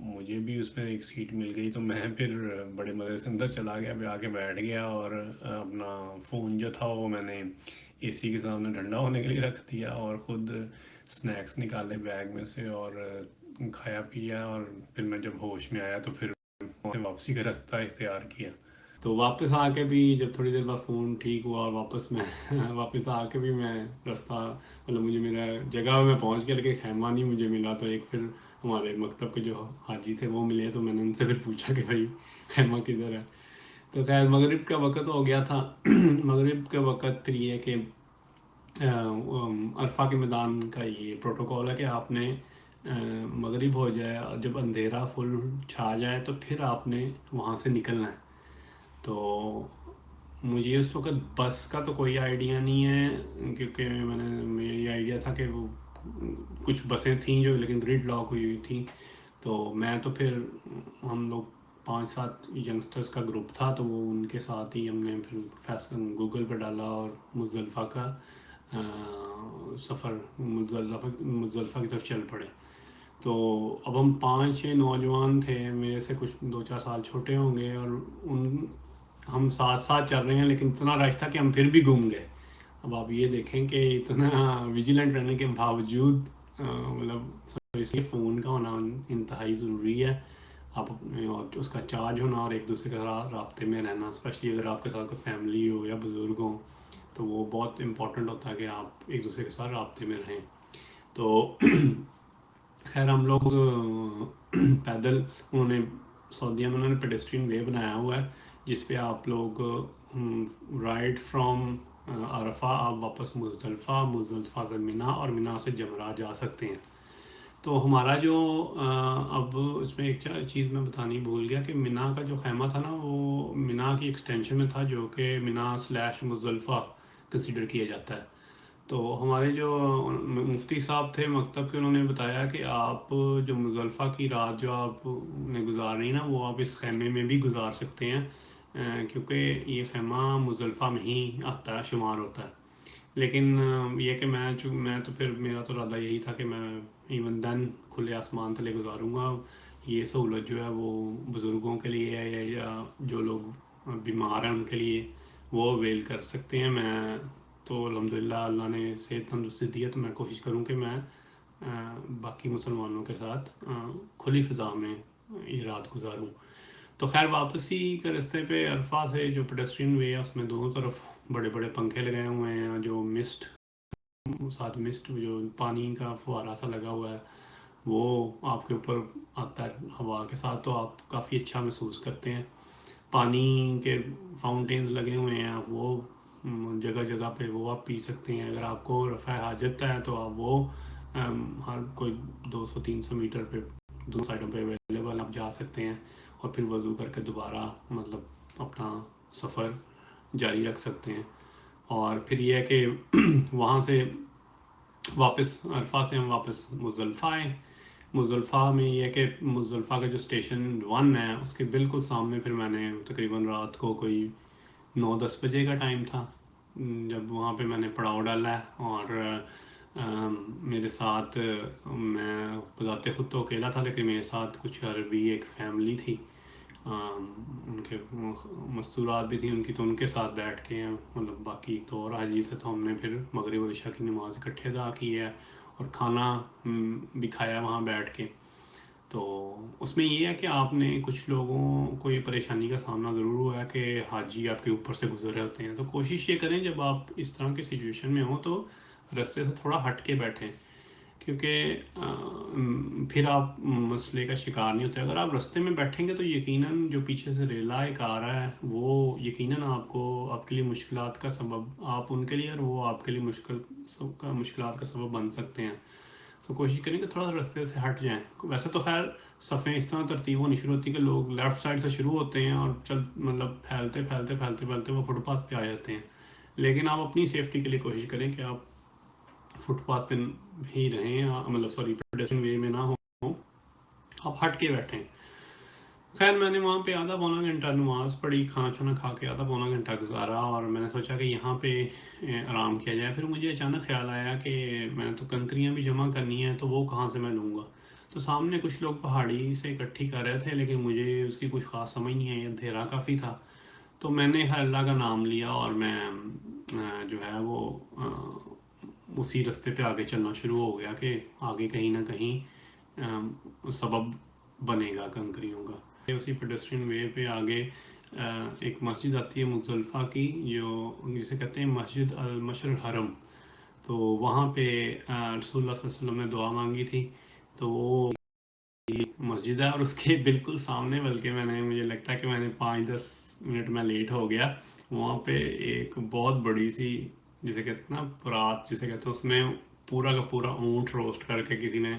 Speaker 1: مجھے بھی اس میں ایک سیٹ مل گئی، تو میں پھر بڑے مزے سے اندر چلا گیا، پہ آ کے بیٹھ گیا اور اپنا فون جو تھا وہ میں نے اے سی کے سامنے ٹھنڈا ہونے کے لیے رکھ دیا اور خود سنیکس نکالے بیگ میں سے اور کھایا پیا، اور پھر میں جب ہوش میں آیا تو پھر واپسی کا راستہ اختیار کیا۔ تو واپس آ کے بھی جب تھوڑی دیر بعد فون ٹھیک ہوا اور واپس میں واپس آ کے بھی میں راستہ مطلب مجھے میرا جگہ میں پہنچ گیا، لیکن خیمہ نہیں مجھے ملا، تو ایک پھر ہمارے مکتب کے جو حاجی تھے وہ ملے، تو میں نے ان سے پھر پوچھا کہ بھائی خیمہ کدھر ہے۔ تو خیر مغرب کا وقت ہو گیا تھا۔ مغرب کا وقت پھر یہ کہ عرفہ کے میدان کا یہ پروٹوکول ہے کہ آپ نے مغرب ہو جائے اور جب اندھیرا فل چھا جائے تو پھر آپ نے وہاں سے نکلنا ہے۔ تو مجھے اس وقت بس کا تو کوئی آئیڈیا نہیں ہے، کیونکہ مجھے یہ آئیڈیا تھا کہ وہ کچھ بسیں تھیں جو لیکن گریڈ لاک ہوئی تھیں، تو میں تو پھر ہم لوگ 5-7 ینگسٹرز کا گروپ تھا، تو وہ ان کے ساتھ ہی ہم نے پھر گوگل پہ ڈالا اور مزدلفہ کا سفر مزدلفہ کی طرف چل پڑے۔ تو اب ہم 5-6 نوجوان تھے، میرے سے کچھ 2-4 سال چھوٹے ہوں گے، اور ہم ساتھ ساتھ چل رہے ہیں، لیکن اتنا رش تھا کہ ہم پھر بھی گم گئے۔ اب آپ یہ دیکھیں کہ اتنا ویجیلنٹ رہنے کے باوجود مطلب اس لیے فون کا ہونا انتہائی ضروری ہے، آپ اپنے اور اس کا چارج ہونا اور ایک دوسرے کے ساتھ رابطے میں رہنا، اسپیشلی اگر آپ کے ساتھ کوئی فیملی ہو یا بزرگ ہوں تو وہ بہت امپورٹنٹ ہوتا ہے کہ آپ ایک دوسرے کے ساتھ رابطے میں رہیں۔ تو خیر ہم لوگ پیدل، انہوں نے سعودیہ میں انہوں نے پیڈسٹرین وے بنایا ہوا ہے جس پہ آپ لوگ رائٹ فرام عرفہ آپ واپس مزدلفہ سے منی اور منی سے جمرہ جا سکتے ہیں۔ تو ہمارا جو اب اس میں ایک چیز میں بتانی بھول گیا کہ منی کا جو خیمہ تھا نا وہ منی کی ایکسٹینشن میں تھا، جو کہ منی/مزدلفہ کنسیڈر کیا جاتا ہے۔ تو ہمارے جو مفتی صاحب تھے مکتب کے، انہوں نے بتایا کہ آپ جو مزدلفہ کی رات جو آپ نے گزارنی نا وہ آپ اس خیمے میں بھی گزار سکتے ہیں، کیونکہ یہ خیمہ مزدلفہ میں ہی آتا ہے، شمار ہوتا ہے۔ لیکن یہ کہ میں تو پھر میرا تو ارادہ یہی تھا کہ میں ایون دین کھلے آسمان تلے گزاروں گا۔ یہ سہولت جو ہے وہ بزرگوں کے لیے ہے یا جو لوگ بیمار ہیں ان کے لیے وہ اویل کر سکتے ہیں۔ میں تو الحمدللہ اللہ نے صحت تندرستی دی ہے، تو میں کوشش کروں کہ میں باقی مسلمانوں کے ساتھ کھلی فضا میں یہ رات گزاروں۔ تو خیر واپسی کے راستے پہ عرفہ سے جو پیڈسٹرین وے ہے اس میں دونوں طرف بڑے بڑے پنکھے لگائے ہوئے ہیں، جو مسٹ جو پانی کا فوارہ سا لگا ہوا ہے وہ آپ کے اوپر آتا ہے ہوا کے ساتھ، تو آپ کافی اچھا محسوس کرتے ہیں۔ پانی کے فاؤنٹینز لگے ہوئے ہیں، آپ وہ جگہ جگہ پہ وہ آپ پی سکتے ہیں۔ اگر آپ کو رفع حاجت ہے تو آپ وہ ہر کوئی 200-300 میٹر پہ دو سائڈوں پہ اویلیبل آپ جا سکتے ہیں، اور پھر وضو کر کے دوبارہ مطلب اپنا سفر جاری رکھ سکتے ہیں۔ اور پھر یہ ہے کہ وہاں سے واپس عرفہ سے ہم واپس مزدلفہ آئے۔ مزدلفہ میں یہ ہے کہ مزدلفہ کا جو اسٹیشن 1 ہے اس کے بالکل سامنے پھر میں نے تقریباً رات کو کوئی 9-10 بجے کا ٹائم تھا جب وہاں پہ میں نے پڑاؤ ڈالا ہے، اور میرے ساتھ میں بذات خود تو اکیلا تھا، لیکن میرے ساتھ کچھ عربی ایک فیملی تھی، ان کے مستورات بھی تھیں ان کی، تو ان کے ساتھ بیٹھ کے مطلب باقی تو اور حاجی تھے، تو ہم نے پھر مغرب اور عشاء کی نماز اکٹھے ادا کی ہے اور کھانا بھی کھایا وہاں بیٹھ کے۔ تو اس میں یہ ہے کہ آپ نے کچھ لوگوں کو یہ پریشانی کا سامنا ضرور ہوا ہے کہ حاجی آپ کے اوپر سے گزر رہے ہوتے ہیں، تو کوشش یہ کریں جب آپ اس طرح کی سچویشن میں ہوں تو رستے سے تھوڑا ہٹ کے بیٹھیں، کیونکہ پھر آپ مسئلے کا شکار نہیں ہوتے۔ اگر آپ رستے میں بیٹھیں گے تو یقیناً جو پیچھے سے ریلا ایک آ رہا ہے وہ یقیناً آپ کے لیے مشکلات کا سبب، آپ ان کے لیے اور وہ آپ کے لیے مشکلات کا سبب بن سکتے ہیں۔ تو کوشش کریں کہ تھوڑا سا رستے سے ہٹ جائیں۔ ویسے تو خیر صفیں اس طرح ترتیب ہونی شروع ہوتی ہے کہ لوگ لیفٹ سائڈ سے شروع ہوتے ہیں اور مطلب پھیلتے پھیلتے پھیلتے پھیلتے وہ فٹ پاتھ پہ آ جاتے ہیں، لیکن آپ اپنی سیفٹی کے لیے کوشش کریں کہ آپ فٹ پاتھ پہ ہی رہیں، مطلب سوری پیڈسٹرین وے میں نہ ہوں، آپ ہٹ کے بیٹھیں۔ خیر میں نے وہاں پہ آدھا پونا گھنٹہ نماز پڑھی، کھانا چھانا کھا کے آدھا پونا گھنٹہ گزارا، اور میں نے سوچا کہ یہاں پہ آرام کیا جائے۔ پھر مجھے اچانک خیال آیا کہ میں نے تو کنکریاں بھی جمع کرنی ہیں، تو وہ کہاں سے میں لوں گا؟ تو سامنے کچھ لوگ پہاڑی سے اکٹھی کر رہے تھے، لیکن مجھے اس کی کچھ خاص سمجھ نہیں آئی، اندھیرا کافی تھا، تو میں نے ہر اللہ کا نام لیا اور میں جو ہے وہ اسی رستے پہ آگے چلنا شروع ہو گیا کہ آگے کہیں نہ کہیں سبب بنے گا کنکریوں کا۔ اسی پیڈسٹرین وے پہ آگے ایک مسجد آتی ہے مزدلفہ کی، جو جسے کہتے ہیں مسجد المشر الحرم، تو وہاں پہ رسول اللہ صلی اللہ علیہ وسلم نے دعا مانگی تھی، تو وہ مسجد ہے، اور اس کے بالکل سامنے، بلکہ مجھے لگتا ہے کہ میں نے 5-10 منٹ میں لیٹ ہو گیا، وہاں پہ ایک بہت بڑی سی جسے کہتے ہیں نا پرات جسے کہتے ہیں، اس میں پورا کا پورا اونٹ روسٹ کر کے کسی نے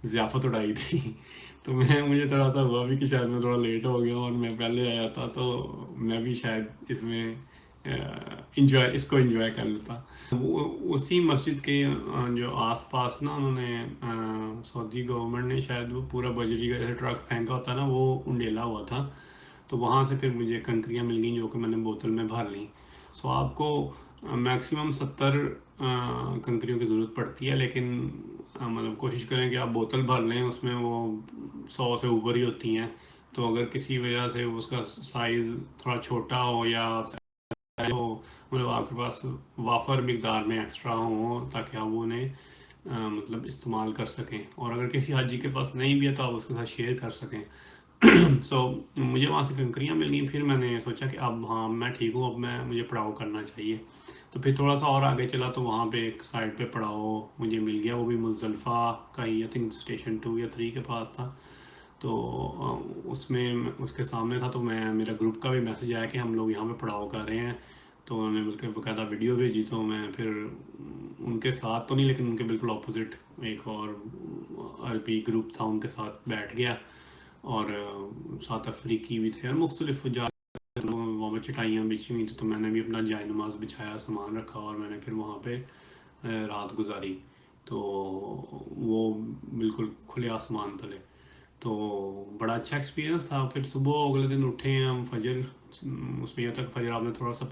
Speaker 1: ضیافت اٹھائی تھی تو مجھے تھوڑا سا ہوا بھی کہ شاید میں تھوڑا لیٹ ہو گیا اور میں پہلے آیا تھا، تو میں بھی شاید اس میں اس کو انجوائے کر لیتا۔ اسی مسجد کے جو آس پاس نا انہوں نے سعودی گورنمنٹ نے شاید وہ پورا بجری کا جیسے ٹرک پھینکا ہوتا ہے نا، وہ انڈیلا ہوا تھا، تو وہاں سے پھر مجھے کنکریاں مل گئیں جو کہ میں نے بوتل میں بھر لیں۔ سو آپ کو میکسیمم 70 کنکریوں کی ضرورت پڑتی ہے، لیکن مطلب کوشش کریں کہ آپ بوتل بھر لیں، اس میں وہ 100 سے اوپر ہی ہوتی ہیں، تو اگر کسی وجہ سے اس کا سائز تھوڑا چھوٹا ہو یا تو مطلب آپ کے پاس وافر مقدار میں ایکسٹرا ہوں تاکہ آپ انہیں مطلب استعمال کر سکیں، اور اگر کسی حاجی کے پاس نہیں بھی ہے تو آپ اس کے ساتھ شیئر کر سکیں۔ سو مجھے وہاں سے کنکریاں مل گئیں، پھر میں نے سوچا کہ اب ہاں میں ٹھیک ہوں، اب مجھے پڑاؤ کرنا چاہیے، تو پھر تھوڑا سا اور آگے چلا تو وہاں پہ ایک سائڈ پہ پڑاؤ مجھے مل گیا، وہ بھی مزدلفہ کا ہی، آئی تھنک اسٹیشن 2 یا 3 کے پاس تھا، تو اس میں اس کے سامنے تھا، تو میرا گروپ کا بھی میسج آیا کہ ہم لوگ یہاں پہ پڑاؤ کر رہے ہیں، تو انہوں نے بلکہ باقاعدہ ویڈیو بھیجی، تو میں پھر ان کے ساتھ تو نہیں لیکن ان کے بالکل اپوزٹ ایک اور عربی گروپ تھا، ان کے ساتھ بیٹھ گیا، اور ساتھ افریقی بھی تھے اور مختلف وہاں پہ چٹائیاں بچھی ہوئی تھیں، تو میں نے بھی اپنا جائے نماز بچھایا، سامان رکھا، اور میں نے پھر وہاں پہ رات گزاری، تو وہ بالکل کھلے آسمان تلے، تو بڑا اچھا ایکسپیرینس تھا۔ پھر صبح اگلے دن اٹھے ہیں ہم فجر، اس میں یہ تک فجر آپ نے تھوڑا سا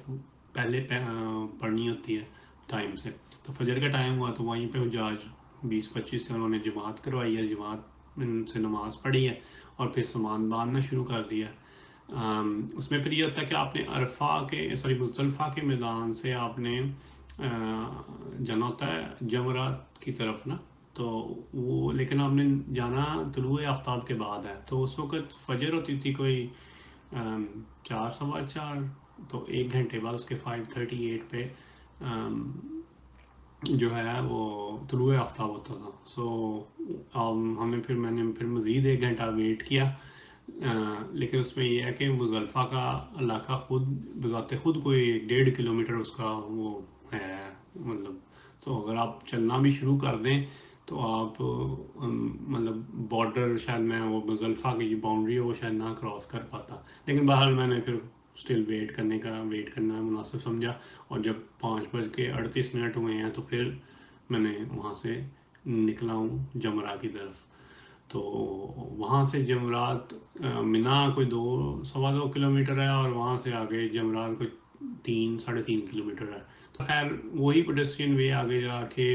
Speaker 1: پہلے پڑھنی ہوتی ہے ٹائم سے، تو فجر کا ٹائم ہوا تو وہیں پہ حجاج 20-25 سے انہوں نے جماعت کروائی ہے، جماعت سے نماز پڑھی ہے اور پھر سامان باندھنا شروع کر دیا۔ اس میں پھر یہ ہوتا ہے کہ آپ نے مزدلفہ کے میدان سے آپ نے جانا ہوتا ہے جمرات کی طرف نا، تو وہ لیکن آپ نے جانا طلوع آفتاب کے بعد ہے، تو اس وقت فجر ہوتی تھی کوئی 4 سوا 4، تو 1 گھنٹے بعد اس کے 5:38 پہ جو ہے وہ طلوع آفتاب ہوتا تھا۔ سو میں نے پھر مزید 1 گھنٹہ ویٹ کیا، لیکن اس میں یہ ہے کہ مزدلفہ کا علاقہ خود بذات خود کوئی 1.5 کلومیٹر اس کا وہ ہے، مطلب تو اگر آپ چلنا بھی شروع کر دیں تو آپ مطلب بارڈر شاید میں وہ مزدلفہ کی جو باؤنڈری ہے وہ شاید نہ کراس کر پاتا، لیکن بہرحال میں نے پھر اسٹل ویٹ کرنا مناسب سمجھا، اور جب 5:38 ہوئے ہیں تو پھر میں نے وہاں سے نکلا ہوں جمرہ کی طرف، تو وہاں سے جمرات منا کوئی 2-2.25 کلومیٹر ہے، اور وہاں سے آگے جمرات کوئی 3-3.5 کلومیٹر ہے، تو خیر وہی پیڈسٹرین وے آگے جا کے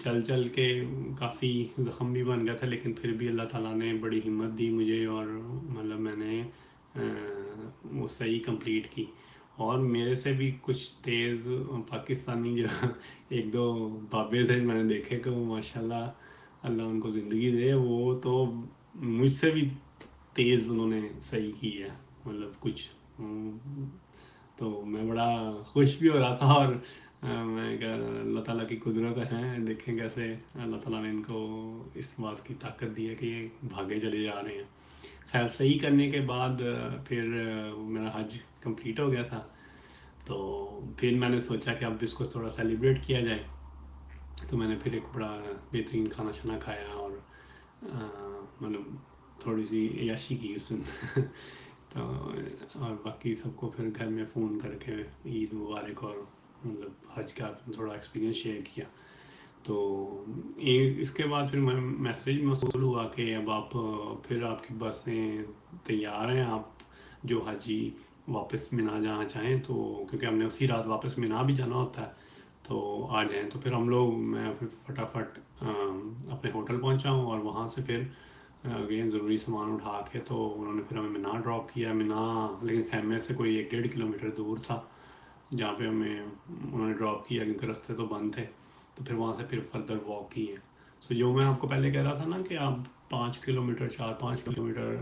Speaker 1: چل چل کے کافی زخم بھی بن گیا تھا، لیکن پھر بھی اللہ تعالیٰ نے بڑی ہمت دی مجھے، اور مطلب میں نے وہ صحیح کمپلیٹ کی. اور میرے سے بھی کچھ تیز پاکستانی جو ایک دو بابے تھے میں نے دیکھے کہ وہ ماشاء اللہ، اللہ ان کو زندگی دے، وہ تو مجھ سے بھی تیز انہوں نے صحیح کی ہے. مطلب کچھ تو میں بڑا خوش بھی ہو رہا تھا، اور میں کہا اللہ تعالیٰ کی قدرت ہے، دیکھیں کیسے اللہ تعالیٰ نے ان کو اس بات کی طاقت دی ہے کہ یہ بھاگے چلے جا رہے ہیں. خیر صحیح کرنے کے بعد پھر میرا حج کمپلیٹ ہو گیا تھا. تو پھر میں نے سوچا کہ اب اس کو تھوڑا سیلیبریٹ کیا جائے. تو میں نے پھر ایک بڑا بہترین کھانا شانا کھایا، اور مطلب تھوڑی سی عیاشی کی اس دن. تو اور باقی سب کو پھر گھر میں فون کر کے عید مبارک اور مطلب حج کا تھوڑا ایکسپیرینس شیئر کیا. تو اس کے بعد پھر میسیج موصول ہوا کہ اب آپ پھر آپ کی بسیں تیار ہیں، آپ جو حاجی واپس مینا جانا چاہیں تو، کیونکہ ہم نے اسی رات واپس مینا بھی جانا ہوتا ہے، تو آ جائیں. تو پھر ہم لوگ، میں پھر فٹافٹ اپنے ہوٹل پہنچا ہوں، اور وہاں سے پھر اگین ضروری سامان اٹھا کے تو انہوں نے پھر ہمیں مینا ڈراپ کیا. مینا لیکن خیمے سے کوئی 1-1.5 کلومیٹر دور تھا جہاں پہ ہمیں انہوں نے ڈراپ کیا، کیونکہ رستے تو بند تھے. تو پھر وہاں سے پھر فردر واک کی ہے. سو جو میں آپ کو پہلے کہہ رہا تھا نا کہ آپ 5 کلومیٹر 4-5 کلومیٹر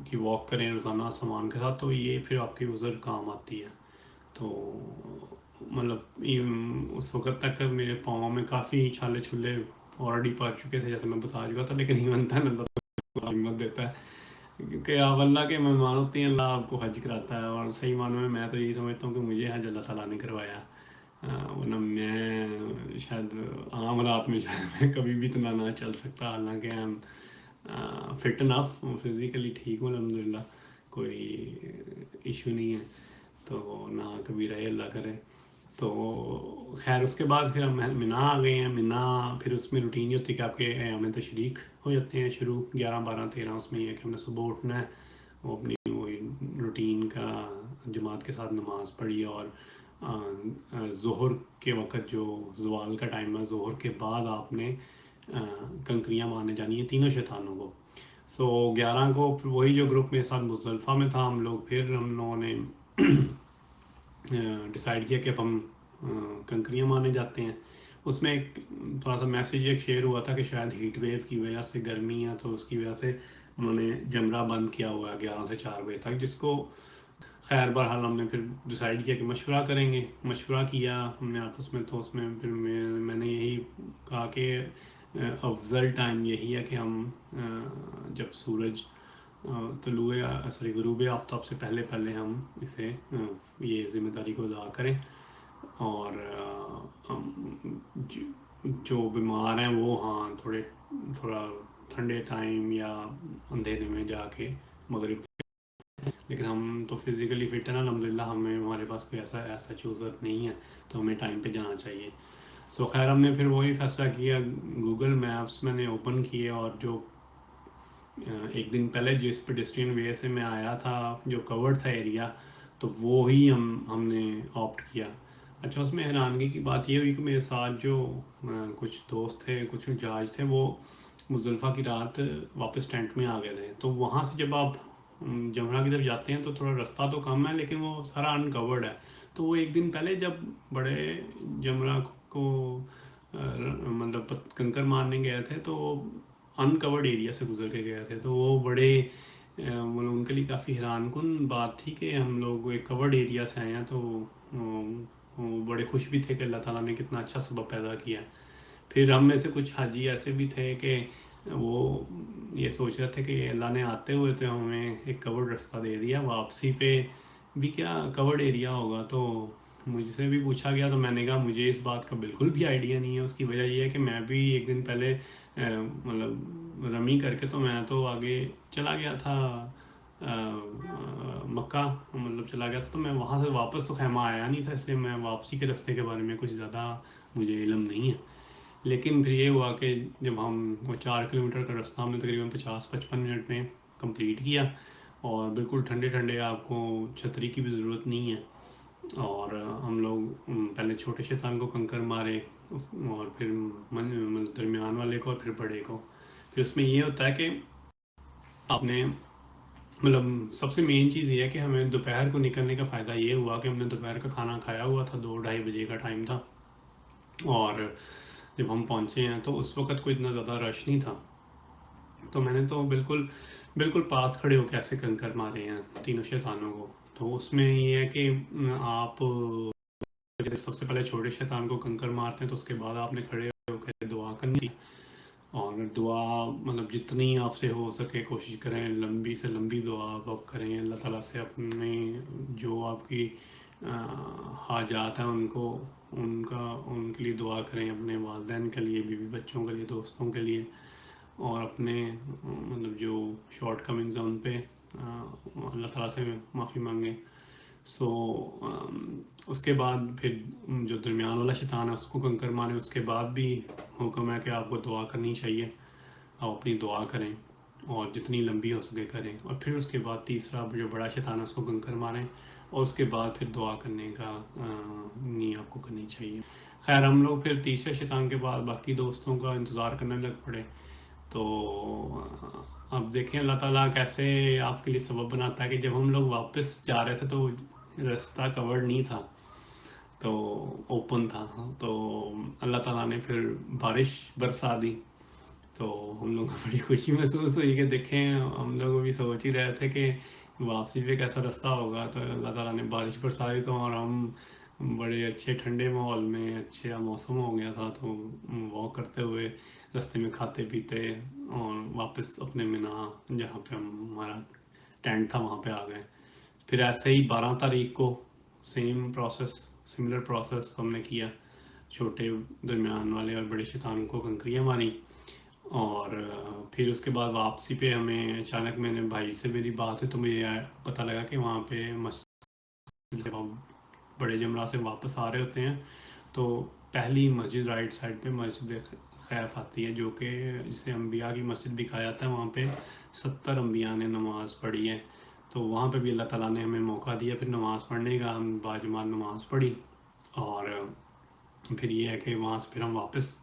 Speaker 1: کی واک کریں روزانہ سامان کے ساتھ، تو یہ پھر آپ کی عذر کام آتی ہے. تو مطلب اس وقت تک میرے پاؤں میں کافی چھالے چھلے آلریڈی پڑ چکے تھے، جیسے میں بتا چکا تھا، لیکن ایون تھا اللہ کو ہمت دیتا ہے، کیونکہ آپ اللہ کے مہمان ہوتے ہیں، اللہ آپ کو حج کراتا ہے. اور صحیح معنوں میں تو یہی سمجھتا ہوں کہ مجھے حج اللہ تعالیٰ نے کروایا. ورنہ میں شاید عام حالات میں شاید میں کبھی بھی اتنا نہ چل سکتا، حالانکہ فٹ انف فزیکلی ٹھیک ہوں الحمد للہ، کوئی ایشو نہیں ہے. تو نہ کبھی رہے اللہ کرے. تو خیر اس کے بعد پھر ہم مینا آ گئے ہیں. مینا پھر اس میں روٹین یہ ہوتی ہے کہ آپ کے ایام تشریق ہو جاتے ہیں شروع 11 12 13. اس میں یہ ہے کہ ہم نے صبح اٹھنا ہے، وہ اپنی وہی روٹین کا جماعت کے ساتھ نماز پڑھی، اور ظہر کے وقت جو زوال کا ٹائم ہے، ظہر کے بعد آپ نے کنکریاں مارنے جانی ہیں تینوں شیطانوں کو. سو 11 کو وہی جو گروپ میرے ساتھ مزدلفہ میں تھا، ہم لوگوں نے ڈیسائیڈ کیا کہ اب ہم کنکریاں مارنے جاتے ہیں. اس میں ایک تھوڑا سا میسیج ایک شیئر ہوا تھا کہ شاید ہیٹ ویو کی وجہ سے گرمی ہے، تو اس کی وجہ سے انہوں نے جمرہ بند کیا ہوا ہے 11 سے 4 بجے تک، جس کو خیر بہرحال ہم نے پھر ڈیسائیڈ کیا کہ مشورہ کریں گے. مشورہ کیا ہم نے آپس میں، تو اس میں پھر میں نے یہی کہا کہ افضل ٹائم یہی ہے کہ ہم جب سورج طلوع غروب آفتاب سے پہلے ہم اسے یہ ذمہ داری کو ادا کریں. اور جو بیمار ہیں وہ ہاں تھوڑا ٹھنڈے ٹائم یا اندھیرے میں جا کے مغرب، لیکن ہم تو فزیکلی فٹ ہیں نا الحمدللہ، ہمارے پاس کوئی ایسا چوزر نہیں ہے، تو ہمیں ٹائم پہ جانا چاہیے. سو خیر ہم نے پھر وہی فیصلہ کیا، گوگل میپس میں نے اوپن کیے، اور جو ایک دن پہلے جس پیڈسٹرین وے سے میں آیا تھا جو کورڈ تھا ایریا، تو وہی ہم نے آپٹ کیا. اچھا اس میں حیرانگی کی بات یہ ہوئی کہ میرے ساتھ جو کچھ دوست تھے، کچھ جاج تھے، وہ مزدلفہ کی رات واپس ٹینٹ میں آ گئے تھے. تو وہاں سے جب آپ جمرہ کی طرف جاتے ہیں تو تھوڑا رستہ تو کم ہے، لیکن وہ سارا انکورڈ ہے. تو وہ ایک دن پہلے جب بڑے جمرہ کو مطلب کنکر مارنے گئے تھے، تو انکورڈ ایریا سے گزر کے گئے تھے. تو وہ بڑے مطلب ان کے لیے کافی حیران کن بات تھی کہ ہم لوگ ایک کورڈ ایریا سے آئے ہیں. تو وہ بڑے خوش بھی تھے کہ اللہ تعالیٰ نے کتنا اچھا سبب پیدا کیا. پھر ہم میں سے کچھ حاجی ایسے بھی تھے کہ وہ یہ سوچ رہے تھے کہ اللہ نے آتے ہوئے تو ہمیں ایک کورڈ رستہ دے دیا، واپسی پہ بھی کیا کورڈ ایریا ہوگا. تو مجھ سے بھی پوچھا گیا، تو میں نے کہا مجھے اس بات کا بالکل بھی آئیڈیا نہیں ہے. اس کی وجہ یہ ہے کہ میں بھی ایک دن پہلے مطلب رمی کر کے تو میں تو آگے چلا گیا تھا مکہ، مطلب چلا گیا تھا. تو میں وہاں سے واپس تو خیمہ آیا نہیں تھا، اس لیے میں واپسی کے رستے کے بارے میں کچھ زیادہ مجھے علم نہیں ہے. لیکن پھر یہ ہوا کہ جب ہم وہ 4 کلومیٹر کا رستہ ہم نے تقریباً 50-55 منٹ میں کمپلیٹ کیا، اور بالکل ٹھنڈے ٹھنڈے، آپ کو چھتری کی بھی ضرورت نہیں ہے. اور ہم لوگ پہلے پہلے چھوٹے شیطان کو کنکر مارے اور پھر درمیان والے کو اور پھر بڑے کو. پھر اس میں یہ ہوتا ہے کہ آپ نے مطلب سب سے مین چیز یہ ہے کہ ہمیں دوپہر کو نکلنے کا فائدہ یہ ہوا کہ ہم نے دوپہر کا کھانا کھایا ہوا تھا, 2-2:30 بجے کا ٹائم تھا, اور جب ہم پہنچے ہیں تو اس وقت کوئی اتنا زیادہ رش نہیں تھا. تو میں نے تو بالکل پاس کھڑے ہو کے ایسے کنکر مارے ہیں تینوں شیطانوں کو. تو اس میں یہ ہے کہ آپ سب سے پہلے چھوٹے شیطان کو کنکر مارتے ہیں تو اس کے بعد آپ نے کھڑے ہو کے دعا کرنی, اور دعا مطلب جتنی آپ سے ہو سکے کوشش کریں, لمبی سے لمبی دعا آپ کریں اللہ تعالیٰ سے, اپنے جو آپ کی حاجات ہیں ان کے لیے دعا کریں, اپنے والدین کے لیے, بیوی بچوں کے لیے, دوستوں کے لیے, اور اپنے مطلب جو شارٹ کمنگز ہیں ان پہ اللہ تعالیٰ سے معافی مانگیں. اس کے بعد پھر جو درمیان والا شیطان ہے اس کو کنکر ماریں. اس کے بعد بھی حکم ہے کہ آپ کو دعا کرنی چاہیے, آپ اپنی دعا کریں اور جتنی لمبی ہو سکے کریں. اور پھر اس کے بعد تیسرا جو بڑا شیطان ہے اس کو کنکر ماریں, اور اس کے بعد پھر دعا کرنے کا نہیں آپ کو کرنی چاہیے. خیر ہم لوگ پھر تیسرے شیطان کے بعد باقی دوستوں کا انتظار کرنے لگ پڑے. تو اب دیکھیں اللہ تعالیٰ کیسے آپ کے لیے سبب بناتا ہے کہ جب ہم لوگ واپس جا رہے تھے تو راستہ کورڈ نہیں تھا, تو اوپن تھا, تو اللہ تعالیٰ نے پھر بارش برسا دی. تو ہم لوگوں کو بڑی خوشی محسوس ہوئی کہ دیکھیں ہم لوگ بھی سوچ ہی رہے تھے کہ واپسی پہ کیسا رستہ ہوگا, تو اللہ تعالیٰ نے بارش برسائی تو, اور ہم بڑے اچھے ٹھنڈے ماحول میں اچھا موسم ہو گیا تھا, تو واک کرتے ہوئے رستے میں کھاتے پیتے اور واپس اپنے مینا جہاں پہ ہمارا ٹینٹ تھا وہاں پہ آ گئے. پھر ایسے ہی 12 تاریخ کو سملر پروسیس ہم نے کیا, چھوٹے درمیان والے اور بڑے شیطان کو کنکریاں ماری. اور پھر اس کے بعد واپسی پہ ہمیں اچانک میں نے بھائی سے میری بات ہوئی تو مجھے پتہ لگا کہ وہاں پہ مسجد بڑے جمرہ سے واپس آ رہے ہوتے ہیں تو پہلی مسجد رائٹ سائڈ پہ مسجد خیف آتی ہے, جو کہ جسے انبیاء کی مسجد بھی کہا جاتا ہے. وہاں پہ 70 انبیاء نے نماز پڑھی ہے, تو وہاں پہ بھی اللہ تعالیٰ نے ہمیں موقع دیا پھر نماز پڑھنے کا. ہم باجماعت نماز پڑھی, اور پھر یہ ہے کہ وہاں سے پھر ہم واپس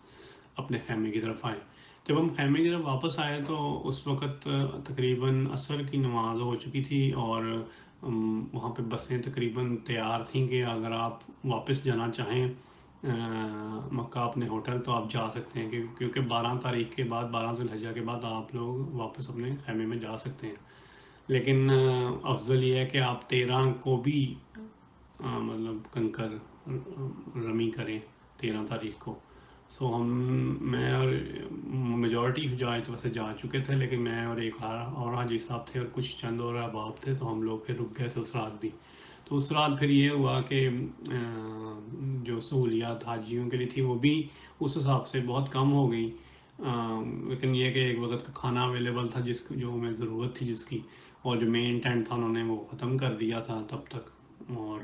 Speaker 1: اپنے خیمے کی طرف آئے. جب ہم خیمے کی طرف واپس آئے تو اس وقت تقریباً عصر کی نماز ہو چکی تھی, اور وہاں پہ بسیں تقریباً تیار تھیں کہ اگر آپ واپس جانا چاہیں مکہ اپنے ہوٹل تو آپ جا سکتے ہیں, کیونکہ 12 تاریخ کے بعد 12 ذی الحجہ کے بعد آپ لوگ واپس اپنے خیمے میں جا سکتے ہیں. لیکن افضل یہ ہے کہ آپ 13 کو بھی مطلب کنکر رمی کریں 13 تاریخ کو. میں اور میجورٹی حجاج تو ویسے جا چکے تھے, لیکن میں اور ایک اور حاجی صاحب تھے اور کچھ چند اور احباب تھے, تو ہم لوگ پھر رک گئے تھے اس رات بھی. تو اس رات پھر یہ ہوا کہ جو سہولیات حاجیوں کے لیے تھی وہ بھی اس حساب سے بہت کم ہو گئی, لیکن یہ کہ ایک وقت کا کھانا اویلیبل تھا جو ہمیں ضرورت تھی جس کی, اور جو مین ٹینٹ تھا انہوں نے وہ ختم کر دیا تھا تب تک. اور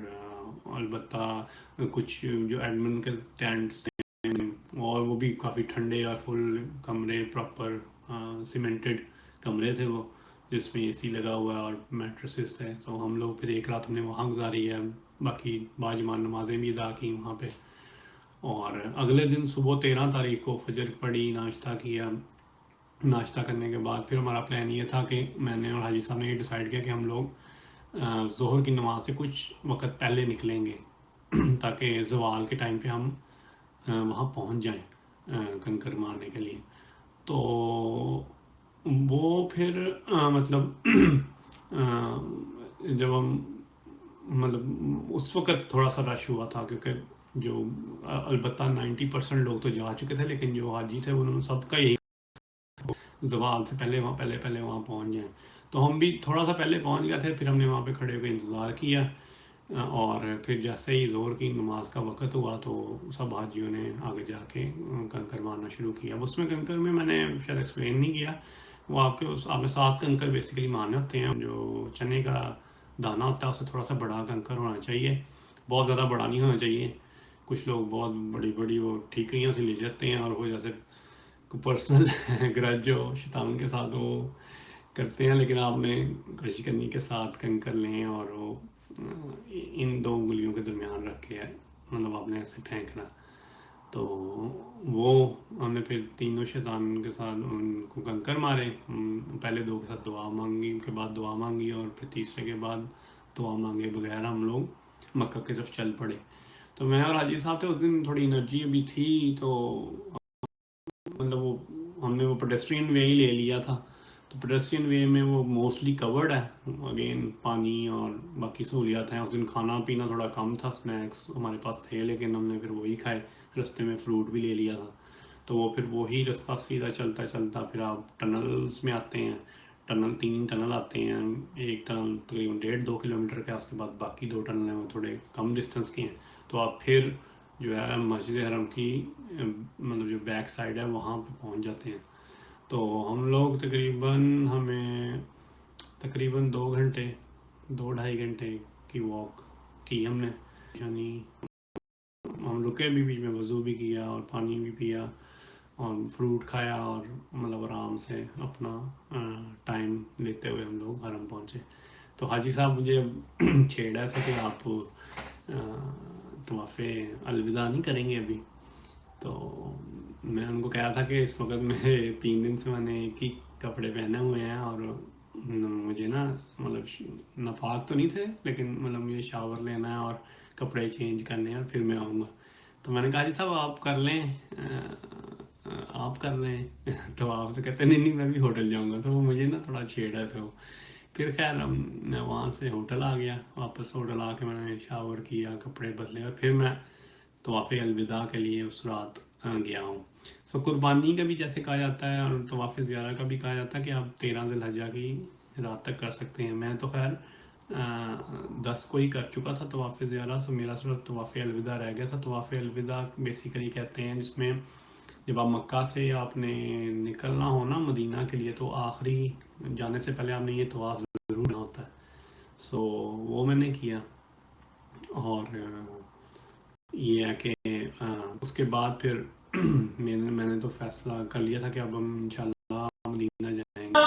Speaker 1: البتہ کچھ جو ایڈمن کے ٹینٹس تھے اور وہ بھی کافی ٹھنڈے اور فل کمرے, پراپر سیمنٹڈ کمرے تھے وہ, جس میں اے سی لگا ہوا ہے اور میٹریسز تھے. تو ہم لوگ پھر ایک رات ہم نے وہاں گزاری ہے, باقی باجماعت نمازیں بھی ادا کی وہاں پہ. اور اگلے دن صبح 13 تاریخ کو فجر پڑھی, ناشتہ کیا. ناشتہ کرنے کے بعد پھر ہمارا پلان یہ تھا کہ میں نے اور حاجی صاحب نے یہ ڈیسائیڈ کیا کہ ہم لوگ ظہر کی نماز سے کچھ وقت پہلے نکلیں گے تاکہ زوال کے ٹائم پہ ہم وہاں پہنچ جائیں کنکر مارنے کے لیے. تو وہ پھر مطلب جب ہم مطلب اس وقت تھوڑا سا رش ہوا تھا, کیونکہ جو البتہ 90% لوگ تو جا چکے تھے, لیکن جو حاجی تھے انہوں سب کا یہی زوال سے پہلے وہاں پہنچ جائیں. تو ہم بھی تھوڑا سا پہلے پہنچ گئے تھے, پھر ہم نے وہاں پہ کھڑے ہو کے انتظار کیا. اور پھر جیسے ہی ظہر کی نماز کا وقت ہوا تو سب حاجیوں نے آگے جا کے کنکر مارنا شروع کیا. اس میں کنکر میں نے شاید ایکسپلین نہیں کیا, وہ آپ نے 7 کنکر بیسیکلی مارنے ہوتے ہیں. جو چنے کا دانہ ہوتا ہے اس سے تھوڑا سا بڑا کنکر ہونا چاہیے, بہت زیادہ بڑا نہیں ہونا چاہیے. کچھ لوگ بہت بڑی وہ ٹھیکریوں سے لے جاتے ہیں, اور وہ جیسے پرسنل گرج ہو شیطان کے ساتھ وہ کرتے ہیں, لیکن آپ نے کوشش کرنی کہ 7 کنکر لیں اور وہ ان 2 انگلیوں کے درمیان رکھ کے مطلب آپ نے ایسے پھینکنا. تو وہ ہم نے پھر تینوں شیطان کے ساتھ ان کو کنکر مارے. پہلے 2 کے ساتھ دعا مانگی، ان کے بعد دعا مانگی، اور پھر تیسرے کے بعد دعا مانگے بغیر ہم لوگ مکہ کی طرف چل پڑے. تو میں اور حاجی صاحب تھے اس دن، تھوڑی انرجی ابھی تھی، تو مطلب وہ ہم نے وہ پیڈسٹرین وے ہی لے لیا تھا. تو پیڈسٹرین وے میں وہ موسٹلی کورڈ ہے، اگین پانی اور باقی سہولیات ہیں. اس دن کھانا پینا تھوڑا کم تھا، سنیکس ہمارے پاس تھے لیکن ہم نے پھر وہی کھائے. رستے میں فروٹ بھی لے لیا تھا. تو وہ پھر وہی رستہ سیدھا چلتا چلتا پھر آپ ٹنلز میں آتے ہیں. 3 ٹنل آتے ہیں. ایک ٹنل تقریباً 1.5-2 کلومیٹر کا، اس کے بعد باقی 2 ٹنل ہیں وہ تھوڑے کم ڈسٹینس کے ہیں. تو آپ پھر جو ہے مسجد حرم کی مطلب جو بیک سائڈ ہے وہاں پہ پہنچ جاتے ہیں. تو ہم لوگ تقریباً 2 گھنٹے 2-2.5 گھنٹے کی واک کی ہم نے. یعنی ہم رکے بھی، بیچ میں وضو بھی کیا اور پانی بھی پیا اور فروٹ کھایا، اور مطلب آرام سے اپنا ٹائم لیتے ہوئے ہم لوگ حرم پہنچے. تو حاجی صاحب مجھے چھیڑا تھا کہ آپ طواف الوداع نہیں کریں گے ابھی. تو میں ان کو کہا تھا کہ اس وقت میں 3 دن سے میں نے ایک ہی کپڑے پہنے ہوئے ہیں، اور مجھے نا مطلب ناپاک تو نہیں تھے لیکن مطلب مجھے شاور لینا ہے اور کپڑے چینج کرنے ہیں اور پھر میں آؤں گا. تو میں نے کہا جی صاحب آپ کر لیں، آپ کر لیں. تو آپ تو کہتے نہیں میں بھی ہوٹل جاؤں گا. تو وہ مجھے نا تھوڑا چھیڑا تھا. پھر خیر میں وہاں سے ہوٹل آ گیا. واپس ہوٹل آ کے میں نے شاور کیا، کپڑے بدلے، اور پھر میں طواف الوداع کے لیے اس رات گیا ہوں. قربانی کا بھی جیسے کہا جاتا ہے اور طواف زیارہ کا بھی کہا جاتا ہے کہ آپ 13 ذی الحجہ کی رات تک کر سکتے ہیں. میں تو خیر 10 کو ہی کر چکا تھا طواف زیارہ، سو میرا صرف طواف الوداع رہ گیا تھا. طواف الوداع بیسیکلی کہتے ہیں جس میں جب آپ مکہ سے آپ نے نکلنا ہو نا مدینہ کے لیے، تو آخری جانے سے پہلے آپ نے یہ طواف ضرور کرنا ہوتا ہے. سو وہ میں نے کیا، اور یہ ہے کہ اس کے بعد پھر میں نے تو فیصلہ کر لیا تھا کہ اب ہم انشاءاللہ مدینہ جائیں گے.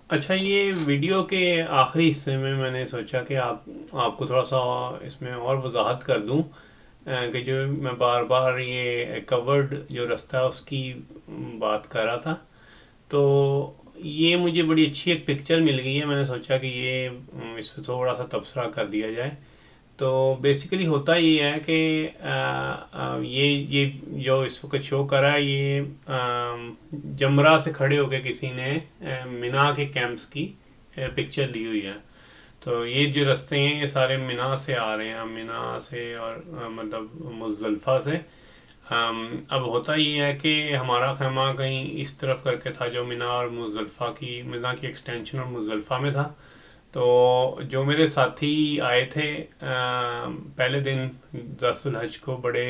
Speaker 1: اچھا، یہ ویڈیو کے آخری حصے میں نے سوچا کہ آپ کو تھوڑا سا اس میں اور وضاحت کر دوں کہ جو میں بار بار یہ کورڈ جو رستہ ہے اس کی بات کر رہا تھا. تو یہ مجھے بڑی اچھی ایک پکچر مل گئی ہے. میں نے سوچا کہ یہ اس پہ تھوڑا سا تبصرہ کر دیا جائے. تو بیسیکلی ہوتا یہ ہے کہ یہ جو اس وقت شو کرا ہے، یہ جمرہ سے کھڑے ہو کے کسی نے مینا کے کیمپس کی پکچر لی ہوئی ہے. تو یہ جو رستے ہیں یہ سارے مینا سے آ رہے ہیں، مینا سے اور مطلب مزدلفہ سے. اب ہوتا یہ ہے کہ ہمارا خیمہ کہیں اس طرف کر کے تھا جو مینا اور مزدلفہ کی، مینا کی ایکسٹینشن اور مزدلفہ میں تھا. تو جو میرے ساتھی آئے تھے پہلے دن 10 ذی الحج کو بڑے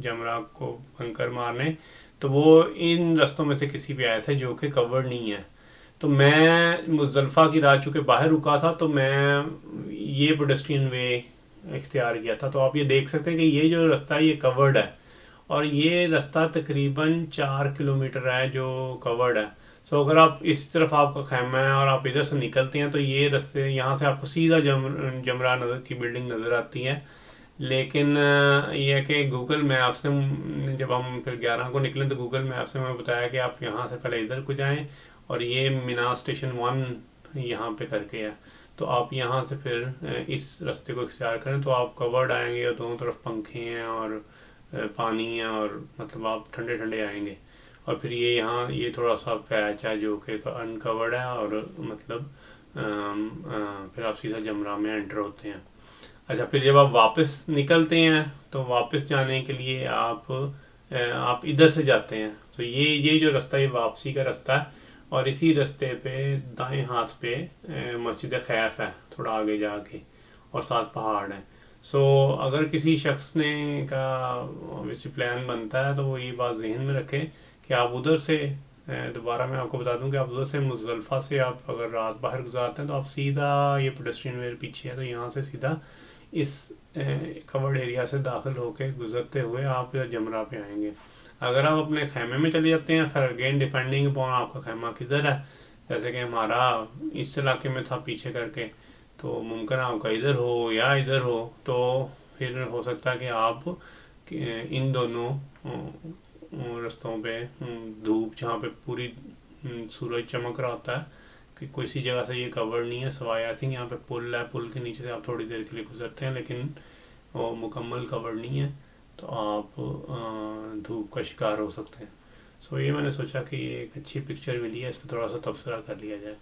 Speaker 1: جمرہ کو کنکر مارنے، تو وہ ان رستوں میں سے کسی بھی آئے تھے جو کہ کورڈ نہیں ہے. تو میں مزدلفہ کی رات چونکہ باہر رکا تھا تو میں یہ پیڈسٹرین وے اختیار کیا تھا. تو آپ یہ دیکھ سکتے ہیں کہ یہ جو رستہ ہے یہ کورڈ ہے، اور یہ رستہ تقریباً 4 کلومیٹر ہے جو کورڈ ہے. سو اگر آپ اس طرف آپ کا خیمہ ہے اور آپ ادھر سے نکلتے ہیں تو یہ رستے یہاں سے آپ کو سیدھا جمرہ نظر کی بلڈنگ نظر آتی ہے. لیکن یہ ہے کہ گوگل میپ سے جب ہم پھر 11 کو نکلیں تو گوگل میپ سے ہمیں بتایا کہ آپ یہاں سے پہلے ادھر کو جائیں اور یہ مینا اسٹیشن 1 یہاں پہ کر کے ہے. تو آپ یہاں سے پھر اس رستے کو اختیار کریں تو آپ کورڈ آئیں گے، اور دونوں طرف پنکھے ہیں اور پانی ہے، اور مطلب آپ ٹھنڈے ٹھنڈے آئیں گے. اور پھر یہ یہاں یہ تھوڑا سا پیچ ہے جو کہ انکورڈ ہے، اور مطلب پھر آپ سیدھا جمرہ میں انٹر ہوتے ہیں. اچھا، پھر جب آپ واپس نکلتے ہیں تو واپس جانے کے لیے آپ ادھر سے جاتے ہیں. تو یہ جو رستہ یہ واپسی کا رستہ ہے، اور اسی رستے پہ دائیں ہاتھ پہ مسجد خیف ہے تھوڑا آگے جا کے، اور ساتھ پہاڑ ہیں. سو اگر کسی شخص نے کا obviously پلان بنتا ہے تو وہ یہ بات ذہن میں رکھے کہ آپ ادھر سے دوبارہ میں آپ کو بتا دوں کہ آپ ادھر سے مزدلفہ سے آپ اگر رات باہر گزارتے ہیں تو آپ سیدھا یہ پیڈسٹرین ویئر پیچھے ہے تو یہاں سے سیدھا اس کورڈ ایریا سے داخل ہو کے گزرتے ہوئے آپ جمرہ پہ آئیں گے. اگر آپ اپنے خیمے میں چلے جاتے ہیں، خیر اگین ڈیپینڈنگ اپون آپ کا خیمہ کدھر ہے، جیسے کہ ہمارا اس علاقے میں تھا پیچھے کر کے، تو ممکن آپ کا ادھر ہو یا ادھر ہو، تو پھر ہو سکتا ہے کہ آپ ان دونوں رستوں پہ دھوپ جہاں پہ پوری سورج چمک رہا ہوتا ہے کہ کوئی سی جگہ سے یہ کور نہیں ہے، سوائے آئی تھنک یہاں پہ پل ہے، پل کے نیچے سے آپ تھوڑی دیر کے لیے گزرتے ہیں لیکن وہ مکمل کور نہیں ہے، تو آپ دھوپ کا شکار ہو سکتے ہیں. سو یہ میں نے سوچا کہ یہ ایک اچھی پکچر ملی ہے، اس پہ تھوڑا سا تبصرہ کر لیا جائے.